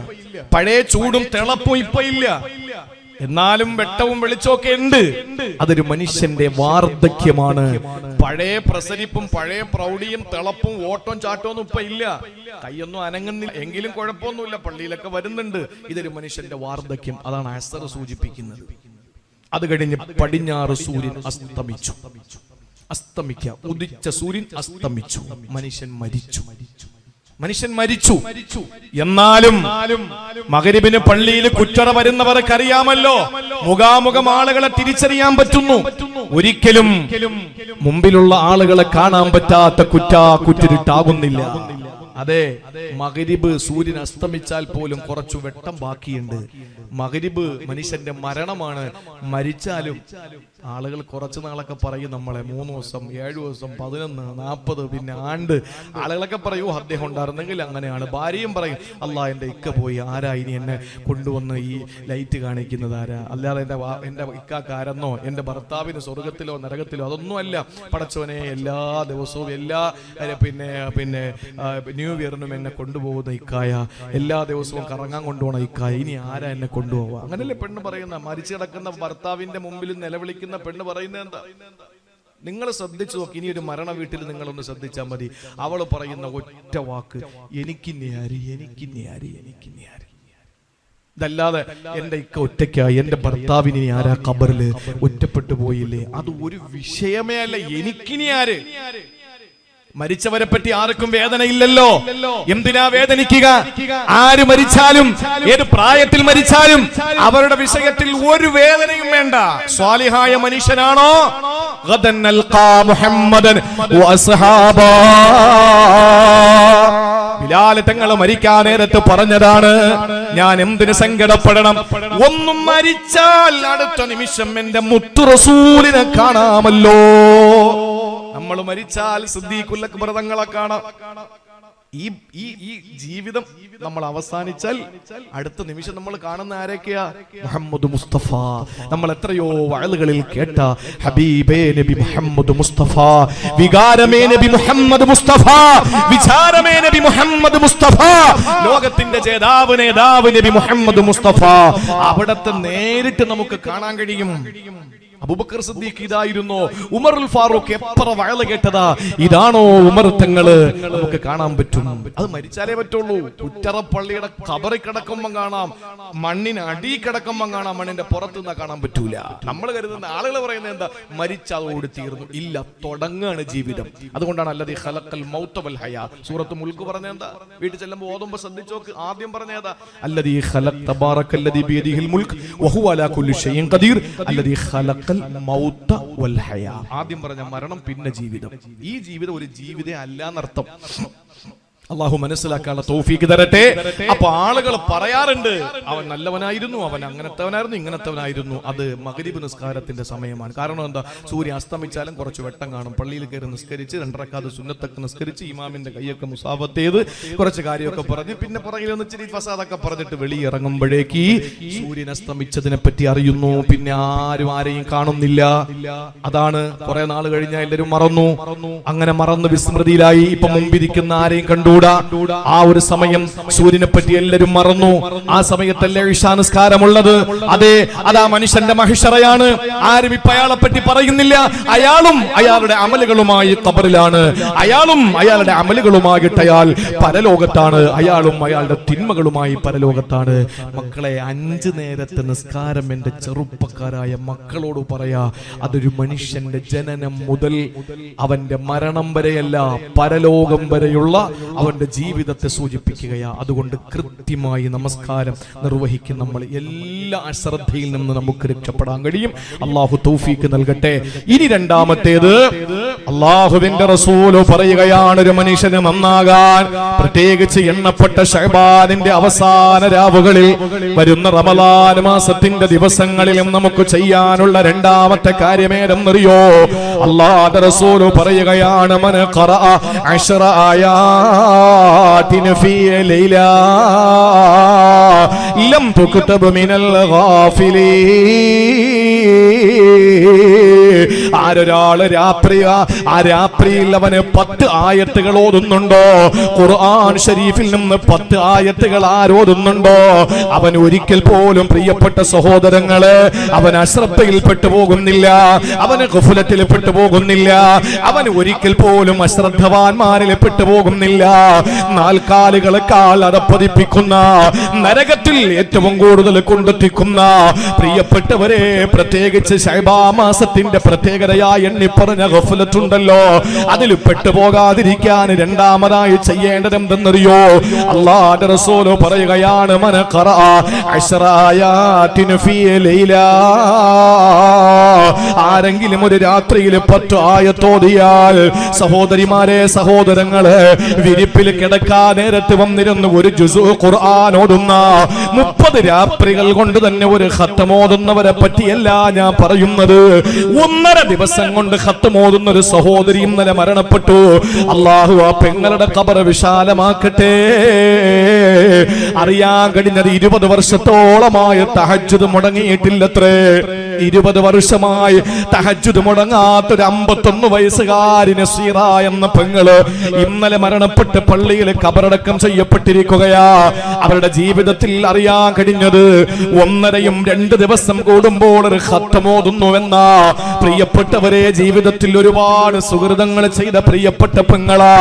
പഴയ ചൂടും തിളപ്പും ഇപ്പൊ ഇല്ല. എന്നാലും വെട്ടവും വെളിച്ചമൊക്കെ ഉണ്ട്. അതൊരു മനുഷ്യന്റെ വാർദ്ധക്യമാണ്. പഴയ പ്രസരിപ്പും പഴയ പ്രൗഢിയും തിളപ്പും ഓട്ടവും ചാട്ടവും ഇപ്പൊ ഇല്ല. കൈയൊന്നും അനങ്ങുന്നില്ല, എങ്കിലും കുഴപ്പമൊന്നുമില്ല, പള്ളിയിലൊക്കെ വരുന്നുണ്ട്. ഇതൊരു മനുഷ്യന്റെ വാർദ്ധക്യം. അതാണ് അസ്ർ സൂചിപ്പിക്കുന്നത്. അത് കഴിഞ്ഞ് പടിഞ്ഞാറ് സൂര്യൻ അസ്തമിച്ചു. ഉദിച്ച സൂര്യൻ അസ്തമിച്ചു. മനുഷ്യൻ മരിച്ചു. എന്നാലും മഗ്‌രിബിന് പള്ളിയിൽ കുറ്ററ വരുന്നവർക്ക് അറിയാമല്ലോ, മുഖാമുഖം ആളുകളെ തിരിച്ചറിയാൻ പറ്റുന്നു. ഒരിക്കലും മുമ്പിലുള്ള ആളുകളെ കാണാൻ പറ്റാത്ത കുറ്റിരുട്ടാകുന്നില്ല. അതെ, മഗ്‌രിബ് സൂര്യൻ അസ്തമിച്ചാൽ പോലും കുറച്ചു വെട്ടം ബാക്കിയുണ്ട്. മഗ്‌രിബ് മനുഷ്യന്റെ മരണമാണ്. മരിച്ചാലും ആളുകൾ കുറച്ചു നാളൊക്കെ പറയും നമ്മളെ 3 ദിവസം, 7 ദിവസം, 11, 40, പിന്നെ ആണ്ട്. ആളുകളൊക്കെ പറയൂ അദ്ദേഹം ഉണ്ടായിരുന്നെങ്കിൽ അങ്ങനെയാണ്. ഭാര്യയും പറയും, അല്ലാ എന്റെ ഇക്ക പോയി, ആരാ ഇനി എന്നെ കൊണ്ടുവന്ന് ഈ ലൈറ്റ് കാണിക്കുന്നത് ആരാ? അല്ലാതെ എന്റെ ഇക്കാരനോ എന്റെ ഭർത്താവിന് സ്വർഗത്തിലോ നരകത്തിലോ അതൊന്നും അല്ല. പടച്ചവനെ എല്ലാ ദിവസവും എല്ലാ പിന്നെ ന്യൂ ഇയറിനും എന്നെ കൊണ്ടുപോകുന്ന ഇക്കായ, എല്ലാ ദിവസവും കറങ്ങാൻ കൊണ്ടുപോകണ ഇക്കായ, ഇനി ആരാ എന്നെ കൊണ്ടുപോവുക? അങ്ങനല്ലേ പെണ്ണ് പറയുന്ന? മരിച്ചു കിടക്കുന്ന ഭർത്താവിന്റെ മുമ്പിൽ നിലവിളിക്കുന്ന പെണ്ണ് പറയുന്നത് എന്താ? നിങ്ങൾ ശ്രദ്ധിച്ചു നോക്കി. ഇനി ഒരു മരണ വീട്ടിൽ നിങ്ങളൊന്ന് ശ്രദ്ധിച്ചാൽ മതി. അവള് പറയുന്ന ഒറ്റ വാക്ക്, എനിക്കിന്യാരി. ഇതല്ലാതെ എന്റെ ഇക്ക ഒറ്റയ്ക്കായി, എന്റെ ഭർത്താവിന് ആരാ ഖബറില് ഒറ്റപ്പെട്ടു പോയില്ലേ, അത് ഒരു വിഷയമേ അല്ല. എനിക്കിനി ആര്? മരിച്ചവരെ പറ്റി ആർക്കും വേദനയില്ലല്ലോ. എന്തിനാ വേദനിക്കുക? ആര് മരിച്ചാലും ഏത് പ്രായത്തിൽ മരിച്ചാലും അവരുടെ വിഷയത്തിൽ ഒരു വേദനയും വേണ്ട. സ്വാലിഹായ മനുഷ്യനാണോ? ഗദൻ അൽഖാ മുഹമ്മദൻ വഅസ്ഹാബാ. ബിലാൽ തങ്ങൾ മരിക്കാൻ നേരത്ത് പറഞ്ഞതാണ്, ഞാൻ എന്തിന് സങ്കടപ്പെടണം? ഒന്നും മരിച്ചാൽ അടുത്ത നിമിഷം എന്റെ മുത്തു റസൂലിനെ കാണാമല്ലോ. നമ്മൾ മരിച്ചാൽ സിദ്ദീഖുൽ അക്ബർ തങ്ങളെ കാണാം. ഈ ജീവിതം നമ്മൾ അവസാനിച്ചാൽ അടുത്ത നിമിഷം നമ്മൾ കാണുന്ന ആരൊക്കെയാ? മുഹമ്മദ് മുസ്തഫ. നമ്മൾ എത്രയോ വഅലുകളിൽ കേട്ട ഹബീബേ നബി മുഹമ്മദ് മുസ്തഫ, വികാരമേ നബി മുഹമ്മദ് മുസ്തഫ, വിചാരമേ നബി മുഹമ്മദ് മുസ്തഫ, ലോകത്തിന്റെ ജേതാവ് നേതാവ് നബി മുഹമ്മദ് മുസ്തഫ. അവിടത്തെ നേരിട്ട് നമുക്ക് കാണാൻ കഴിയും. അബൂബക്കർ സിദ്ദീഖ് ഇതായിരുന്നു, ഉമറുൽ ഫാറൂഖ് എത്ര വയല് കേട്ടതാ. ഇതാണോ ഉമർ തങ്ങള്? നമുക്ക് കാണാൻ പറ്റും. അത് മരിച്ചാലേ പറ്റുള്ളൂ. ഉറ്ററപ്പള്ളിയുടെ ഖബറിൽ കിടക്കുമ്പം കാണാം, മണ്ണിന് അടി കിടക്കുമ്പം കാണാം, മണ്ണിന്റെ പുറത്തുനിന്ന് കാണാൻ പറ്റൂല. നമ്മൾ കരുതുന്ന ആളുകൾ പറയുന്നത് എന്താ? മരിച്ചതോട് തീർന്നു. ഇല്ല, തുടങ്ങാണ് ജീവിതം. അതുകൊണ്ടാണ് അല്ലദീ ഖലഖൽ മൗത വൽ ഹയാ. സൂറത്ത് മുൽക്ക് പറഞ്ഞ എന്താ? വീട്ടിൽ ചെല്ലുമ്പോൾ ഓതുമ്പോൾ ശ്രദ്ധിച്ചോക്ക്. ആദ്യം പറഞ്ഞതാ അല്ലദീ ഖലഖ തബാറക്കല്ലദീ ബിയദിഹിൽ മുൽക്ക് വഹുവ അലാ കുല്ലി ഷൈഇൻ ഖദീർ അല്ലദീ ഖലഖ മൗത വൽ ഹയാ. ആദ്യം പറഞ്ഞ മരണം, പിന്നെ ജീവിതം. ഈ ജീവിതം ഒരു ജീവിതം അല്ല എന്നർത്ഥം. അള്ളാഹു മനസ്സിലാക്കാനുള്ള തൗഫീഖ് തരട്ടെ. അപ്പൊ ആളുകൾ പറയാറുണ്ട്, അവൻ നല്ലവനായിരുന്നു, അവൻ അങ്ങനത്തവനായിരുന്നു, ഇങ്ങനത്തവനായിരുന്നു. അത് മഗ്രിബ് നിസ്കാരത്തിന്റെ സമയമാണ്. കാരണം എന്താ? സൂര്യ അസ്തമിച്ചാലും കുറച്ച് വെട്ടം കാണും. പള്ളിയിൽ കയറി നിസ്കരിച്ച് 2 റക്അത്ത് സുന്നത്തൊക്കെ നിസ്കരിച്ച് ഇമാമിന്റെ കൈയൊക്കെ മുസാഫത്ത് ചെയ്ത് കുറച്ച് കാര്യമൊക്കെ പറഞ്ഞ് പിന്നെ പുറകിൽ ഒന്ന് ഇച്ചിരി ഫസാദൊക്കെ പറഞ്ഞിട്ട് വെളിയിറങ്ങുമ്പോഴേക്ക് സൂര്യൻ അസ്തമിച്ചതിനെ പറ്റി അറിയുന്നു. പിന്നെ ആരും ആരെയും കാണുന്നില്ല. അതാണ് കുറെ നാൾ കഴിഞ്ഞാൽ എല്ലാവരും മറന്നു. അങ്ങനെ മറന്ന് വിസ്മൃതിയിലായി. ഇപ്പൊ മുമ്പിരിക്കുന്ന ആരെയും കണ്ടു. ആ ഒരു സമയം സൂര്യനെ പറ്റി എല്ലാവരും മറന്നു. ആ സമയത്തല്ലേ ഇശാ നിസ്കാരമുള്ളത്. അതാ മനുഷ്യന്റെ മഹിഷറയാണ്. ആരും ഇപ്പൊ അയാളെ പറ്റി പറയുന്നില്ല. അയാളും അയാളുടെ അമലുകളുമായി ഖബറിലാണ്. അയാളും അയാളുടെ അമലുകളുമായിട്ട് അയാൾ പരലോകത്താണ്. അയാളും അയാളുടെ തിന്മകളുമായി പരലോകത്താണ്. മക്കളെ, 5 നേരത്തെ നിസ്കാരം എന്റെ ചെറുപ്പക്കാരായ മക്കളോട് പറയാ, അതൊരു മനുഷ്യന്റെ ജനനം മുതൽ അവന്റെ മരണം വരെയല്ല, പരലോകം വരെയുള്ള അവന്റെ ജീവിതത്തെ സൂചിപ്പിക്കുകയാ. അതുകൊണ്ട് കൃത്യമായി നമസ്കാരം നിർവഹിക്കും നമ്മൾ. എല്ലാ അശ്രദ്ധയിൽ നിന്ന് നമുക്ക് രക്ഷപ്പെടാൻ കഴിയും. അള്ളാഹു തൗഫീഖ് നൽകട്ടെ. ഇനി രണ്ടാമത്തേത്, അള്ളാഹുവിന്റെ റസൂല് പറയുകയാണ്, ഒരു മനുഷ്യന് നന്നാകാൻ, പ്രത്യേകിച്ച് എണ്ണപ്പെട്ട ശഅബാനിന്റെ അവസാന രാവുകളിൽ വരുന്ന റമളാൻ മാസത്തിന്റെ ദിവസങ്ങളിലും നമുക്ക് ചെയ്യാനുള്ള രണ്ടാമത്തെ കാര്യമേതെന്നറിയോ? അള്ളാഹുവിന്റെ റസൂല് പറയുകയാണ്, മൻ ഖറഅ 10 ആയാതിൻ ഫീ ലൈല ലം തുക്തബ് മിനൽ ഗാഫിലീൻ. ആരൊരാള് ആ രാത്രിയിൽ അവന് 10 ആയത്തുകൾ ഓതുന്നുണ്ടോ, ഖുർആൻ ഷരീഫിൽ നിന്ന് 10 ആയത്തുകൾ ആരോതുന്നുണ്ടോ, അവൻ ഒരിക്കൽ പോലും, പ്രിയപ്പെട്ട സഹോദരങ്ങള്, അവൻ അശ്രദ്ധയിൽ പെട്ടുപോകുന്നില്ല, അവന് ഗഫലത്തിൽ പെട്ടുപോകുന്നില്ല, അവൻ ഒരിക്കൽ പോലും അശ്രദ്ധവാന്മാരിൽ പെട്ടുപോകുന്നില്ല. നാൽക്കാലികളെക്കാൾ അതപ്പതിപ്പിക്കുന്ന, നരകത്തിൽ ഏറ്റവും കൂടുതൽ കൊണ്ടെത്തിക്കുന്ന, പ്രിയപ്പെട്ടവരെ, പ്രത്യേകിച്ച് ശഅബാൻ മാസത്തിന്റെ പ്രത്യേകതയായി എണ്ണി പറഞ്ഞ ഗഫലത്തുണ്ടല്ലോ, അതിൽ പെട്ടുപോകാതിരിക്കാൻ രണ്ടാമതായി ചെയ്യേണ്ടത് എന്തെന്നറിയോ? അല്ലാഹുവിന്റെ റസൂല് പറയുകയാണ്, മൻ ഖറഅ 10 ആയാതിൻ ഫീ ലൈല. ആരെങ്കിലും ഒരു രാത്രിയിൽ 10 ആയത്ത് ഓതിയാൽ, സഹോദരിമാരെ, സഹോദരങ്ങളെ, വിരിപ്പിൽ കിടക്കാൻ നേരത്ത് വന്നിരുന്ന് ഒരു ജുസു ഖുർആൻ ഓതുന്ന 30 രാത്രികൾ കൊണ്ട് തന്നെ ഒരു ഖത്ം ഓതുന്നവരെ പറ്റിയല്ല ഞാൻ പറയുന്നത്. 1.5 ദിവസം കൊണ്ട് ഖത്ം ഓതുന്ന ഒരു സഹോദരി ഇന്നലെ മരണപ്പെട്ടു. അല്ലാഹു ആ പെങ്ങളുടെ ഖബർ വിശാലമാക്കട്ടെ. അറിയാൻ കഴിഞ്ഞത് 20 വർഷത്തോളമായി തഹജ്ജുദ് മുടങ്ങിയിട്ടില്ലത്രേ. 20 വർഷമായി തഹജ്ജുദ് മുടങ്ങാത്തൊരു 51 വയസ്സുകാരി നസീറ എന്ന പെങ്ങള് ഇന്നലെ മരണപ്പെട്ട് പള്ളിയിൽ ഖബറടക്കം ചെയ്യപ്പെട്ടിരിക്കുകയാ. അവരുടെ ജീവിതത്തിൽ അറിയാൻ കഴിഞ്ഞത് 1.5 2 ദിവസം കൂടുമ്പോൾ ഒരു ഖത്ം ഓതുന്നുവെന്ന. പ്രിയപ്പെട്ടവരെ, ജീവിതത്തിൽ ഒരുപാട് സുഹൃതങ്ങൾ ചെയ്ത പ്രിയപ്പെട്ട പെങ്ങളാ.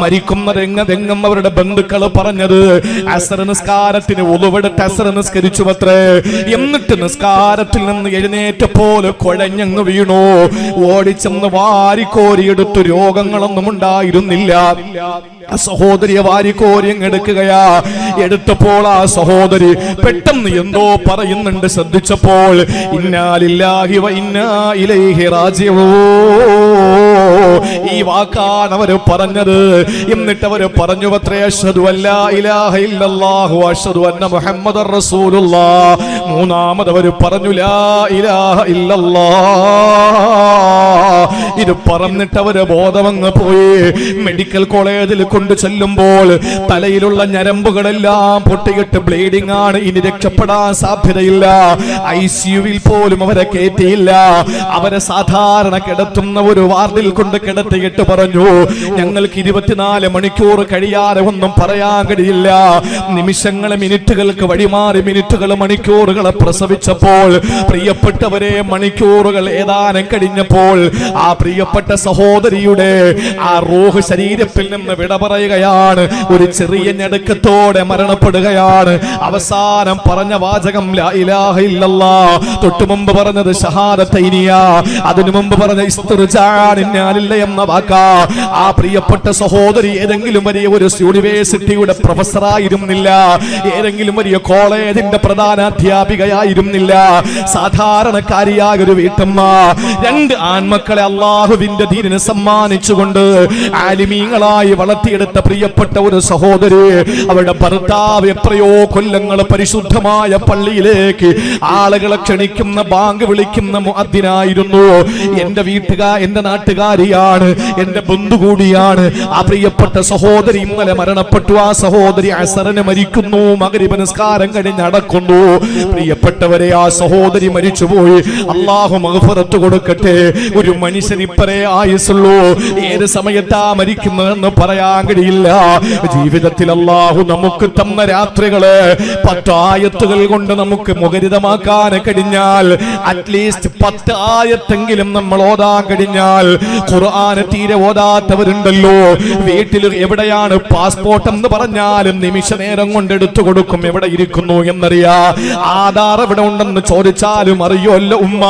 മരിക്കുന്ന രംഗം അവരുടെ ബന്ധുക്കൾ പറഞ്ഞത്, അസ്ർ നിസ്കാരത്തിന് ഉളുവെടുത്ത് അസ്ർ നിസ്കരിച്ചുവത്രേ. എന്നിട്ട് നിസ്കാരത്തിൽ നിന്ന് എഴുന്നേറ്റ് എഴുന്നേറ്റപ്പോൾ കുഴഞ്ഞങ്ങ് വീണു. ഓടിച്ചെന്ന് വാരിക്കോരിയെടുത്തു. രോഗങ്ങളൊന്നും ഉണ്ടായിരുന്നില്ല. സഹോദരിയെ വാരിക്കോരിയങ്ങ് എടുക്കുകയാ. എടുത്തപ്പോൾ ആ സഹോദരി പെട്ടെന്ന് എന്തോ പറയുന്നുണ്ട്. ശ്രദ്ധിച്ചപ്പോൾ ഇന്നാ ലില്ലാഹി വ ഇന്നാ ഇലൈഹി റാജിഊൻ, ഈ വാക്കാണ് അവര് പറഞ്ഞത്. എന്നിട്ട് അവര് പറഞ്ഞു അത്രേ, അശ്ഹദു അല്ലാ ഇലാഹ ഇല്ലല്ലാഹു അശ്ഹദു അന്ന മുഹമ്മദർ റസൂലുള്ളാഹ്. മൂന്നാമത് അവര് പറഞ്ഞു ലാ ഇലാഹ ഇല്ലല്ലാഹ്. ഇത് പറഞ്ഞിട്ട് അവര് ബോധമങ്ങ് പോയി. മെഡിക്കൽ കോളേജിൽ കൊണ്ട് ചെല്ലുമ്പോൾ തലയിലുള്ള ഞരമ്പുകളെല്ലാം പൊട്ടിയിട്ട് ബ്ലീഡിംഗ് ആണ്. ഇനി രക്ഷപ്പെടാൻ സാധ്യതയില്ല. ICUവിൽ പോലും അവരെ കയറ്റിയില്ല. അവരെ സാധാരണ കിടത്തുന്ന ഒരു വാർഡിൽ കൊണ്ട് കിടത്തിയിട്ട് പറഞ്ഞു, ഞങ്ങൾക്ക് 24 മണിക്കൂർ കഴിയാതെ ഒന്നും പറയാൻ കഴിയില്ല. നിമിഷങ്ങൾ മിനിറ്റുകൾക്ക് വഴിമാറി മിനിറ്റുകൾ മണിക്കൂറുകളെ പ്രസവിച്ചപ്പോൾ പ്രിയപ്പെട്ടവരെ മണിക്കൂറുകൾ ഏതാനും കഴിഞ്ഞപ്പോൾ ആ പ്രിയപ്പെട്ട സഹോദരിയുടെ ആ റൂഹ് ശരീരത്തിൽ നിന്ന് വിട പറയുകയാണ്. ഒരു ചെറിയ ഞെടുക്കത്തോടെ മരണപ്പെടുകയാണ്. അവസാനം പറഞ്ഞ വാചകം ലാ ഇലാഹ ഇല്ലല്ലാഹ്. തൊട്ടു മുമ്പ് പറഞ്ഞത് ഷഹാദത്തൈനിയ, അതിനു മുമ്പ് പറഞ്ഞ ഇസ്തിർജാൻ ഇന്നാലില്ല എന്ന വാക്കാ. ആ പ്രിയപ്പെട്ട സഹോദരി ഏതെങ്കിലും വലിയ ഒരു യൂണിവേഴ്സിറ്റിയുടെ പ്രൊഫസറായിരുന്നില്ല, ഏതെങ്കിലും വലിയ കോളേജിന്റെ പ്രധാന അധ്യാപികയായിരുന്നില്ല. സാധാരണക്കാരിയായ ഒരു വീട്ടമ്മ. 2 ആൺമക്കളെ അള്ളാഹുവിന്റെ ദീനിന് സമ്മാനിച്ചുകൊണ്ട് ആലിമീങ്ങളായി വളർത്തിയെടുത്ത പ്രിയപ്പെട്ട ഒരു സഹോദരി. അവരുടെ ഭർത്താവ് എത്രയോ കൊല്ലങ്ങൾ പരിശുദ്ധമായ പള്ളിയിലേക്ക് ആളുകളെ ക്ഷണിക്കുന്ന ബാങ്ക് വിളിക്കുന്ന മുഅദ്ദിനായിരുന്നു. എന്റെ എന്റെ നാട്ടുകാരിയാണ്, എന്റെ ബന്ധു കൂടിയാണ്. ആ പ്രിയപ്പെട്ട സഹോദരി ഇന്നലെ മരണപ്പെട്ടു. ആ സഹോദരി അസറിന് മരിക്കുന്നു. മഗ്രിബ് നിസ്കാരം കഴിഞ്ഞ് നടക്കുന്നു. പ്രിയപ്പെട്ടവരെ, ആ സഹോദരി മരിച്ചുപോയി. അല്ലാഹു മഗ്ഫിറത്ത് കൊടുക്കട്ടെ. ഒരു മനുഷ്യൻ ഇപ്പറേ ആയുസുള്ളൂ. ഏത് സമയത്താ മരിക്കുന്നതെന്ന് പറയാൻ കഴിയില്ല. ജീവിതത്തിൽ അല്ലാഹു നമുക്ക് തന്ന രാത്രികള് 10 ആയത്തുകൾ കൊണ്ട് നമുക്ക് മുഖരിതമാക്കാൻ കഴിഞ്ഞാൽ, അറ്റ്ലീസ്റ്റ് 10 ആയത്തെങ്കിലും നമ്മൾ ഓതാൻ കഴിഞ്ഞാൽ. ഖുർആൻ തീരെ ഓതാത്തവരുണ്ടല്ലോ. വീട്ടിൽ എവിടെയാണ് പാസ്പോർട്ട് എന്ന് പറഞ്ഞാലും നിമിഷ നേരം കൊണ്ട് എടുത്തു കൊടുക്കും. എവിടെ ഇരിക്കുന്നു എന്നറിയാ. ആധാർ എവിടെ ഉണ്ടെന്ന് ചോദിച്ചാലും അറിയുമല്ലോ ഉമ്മ.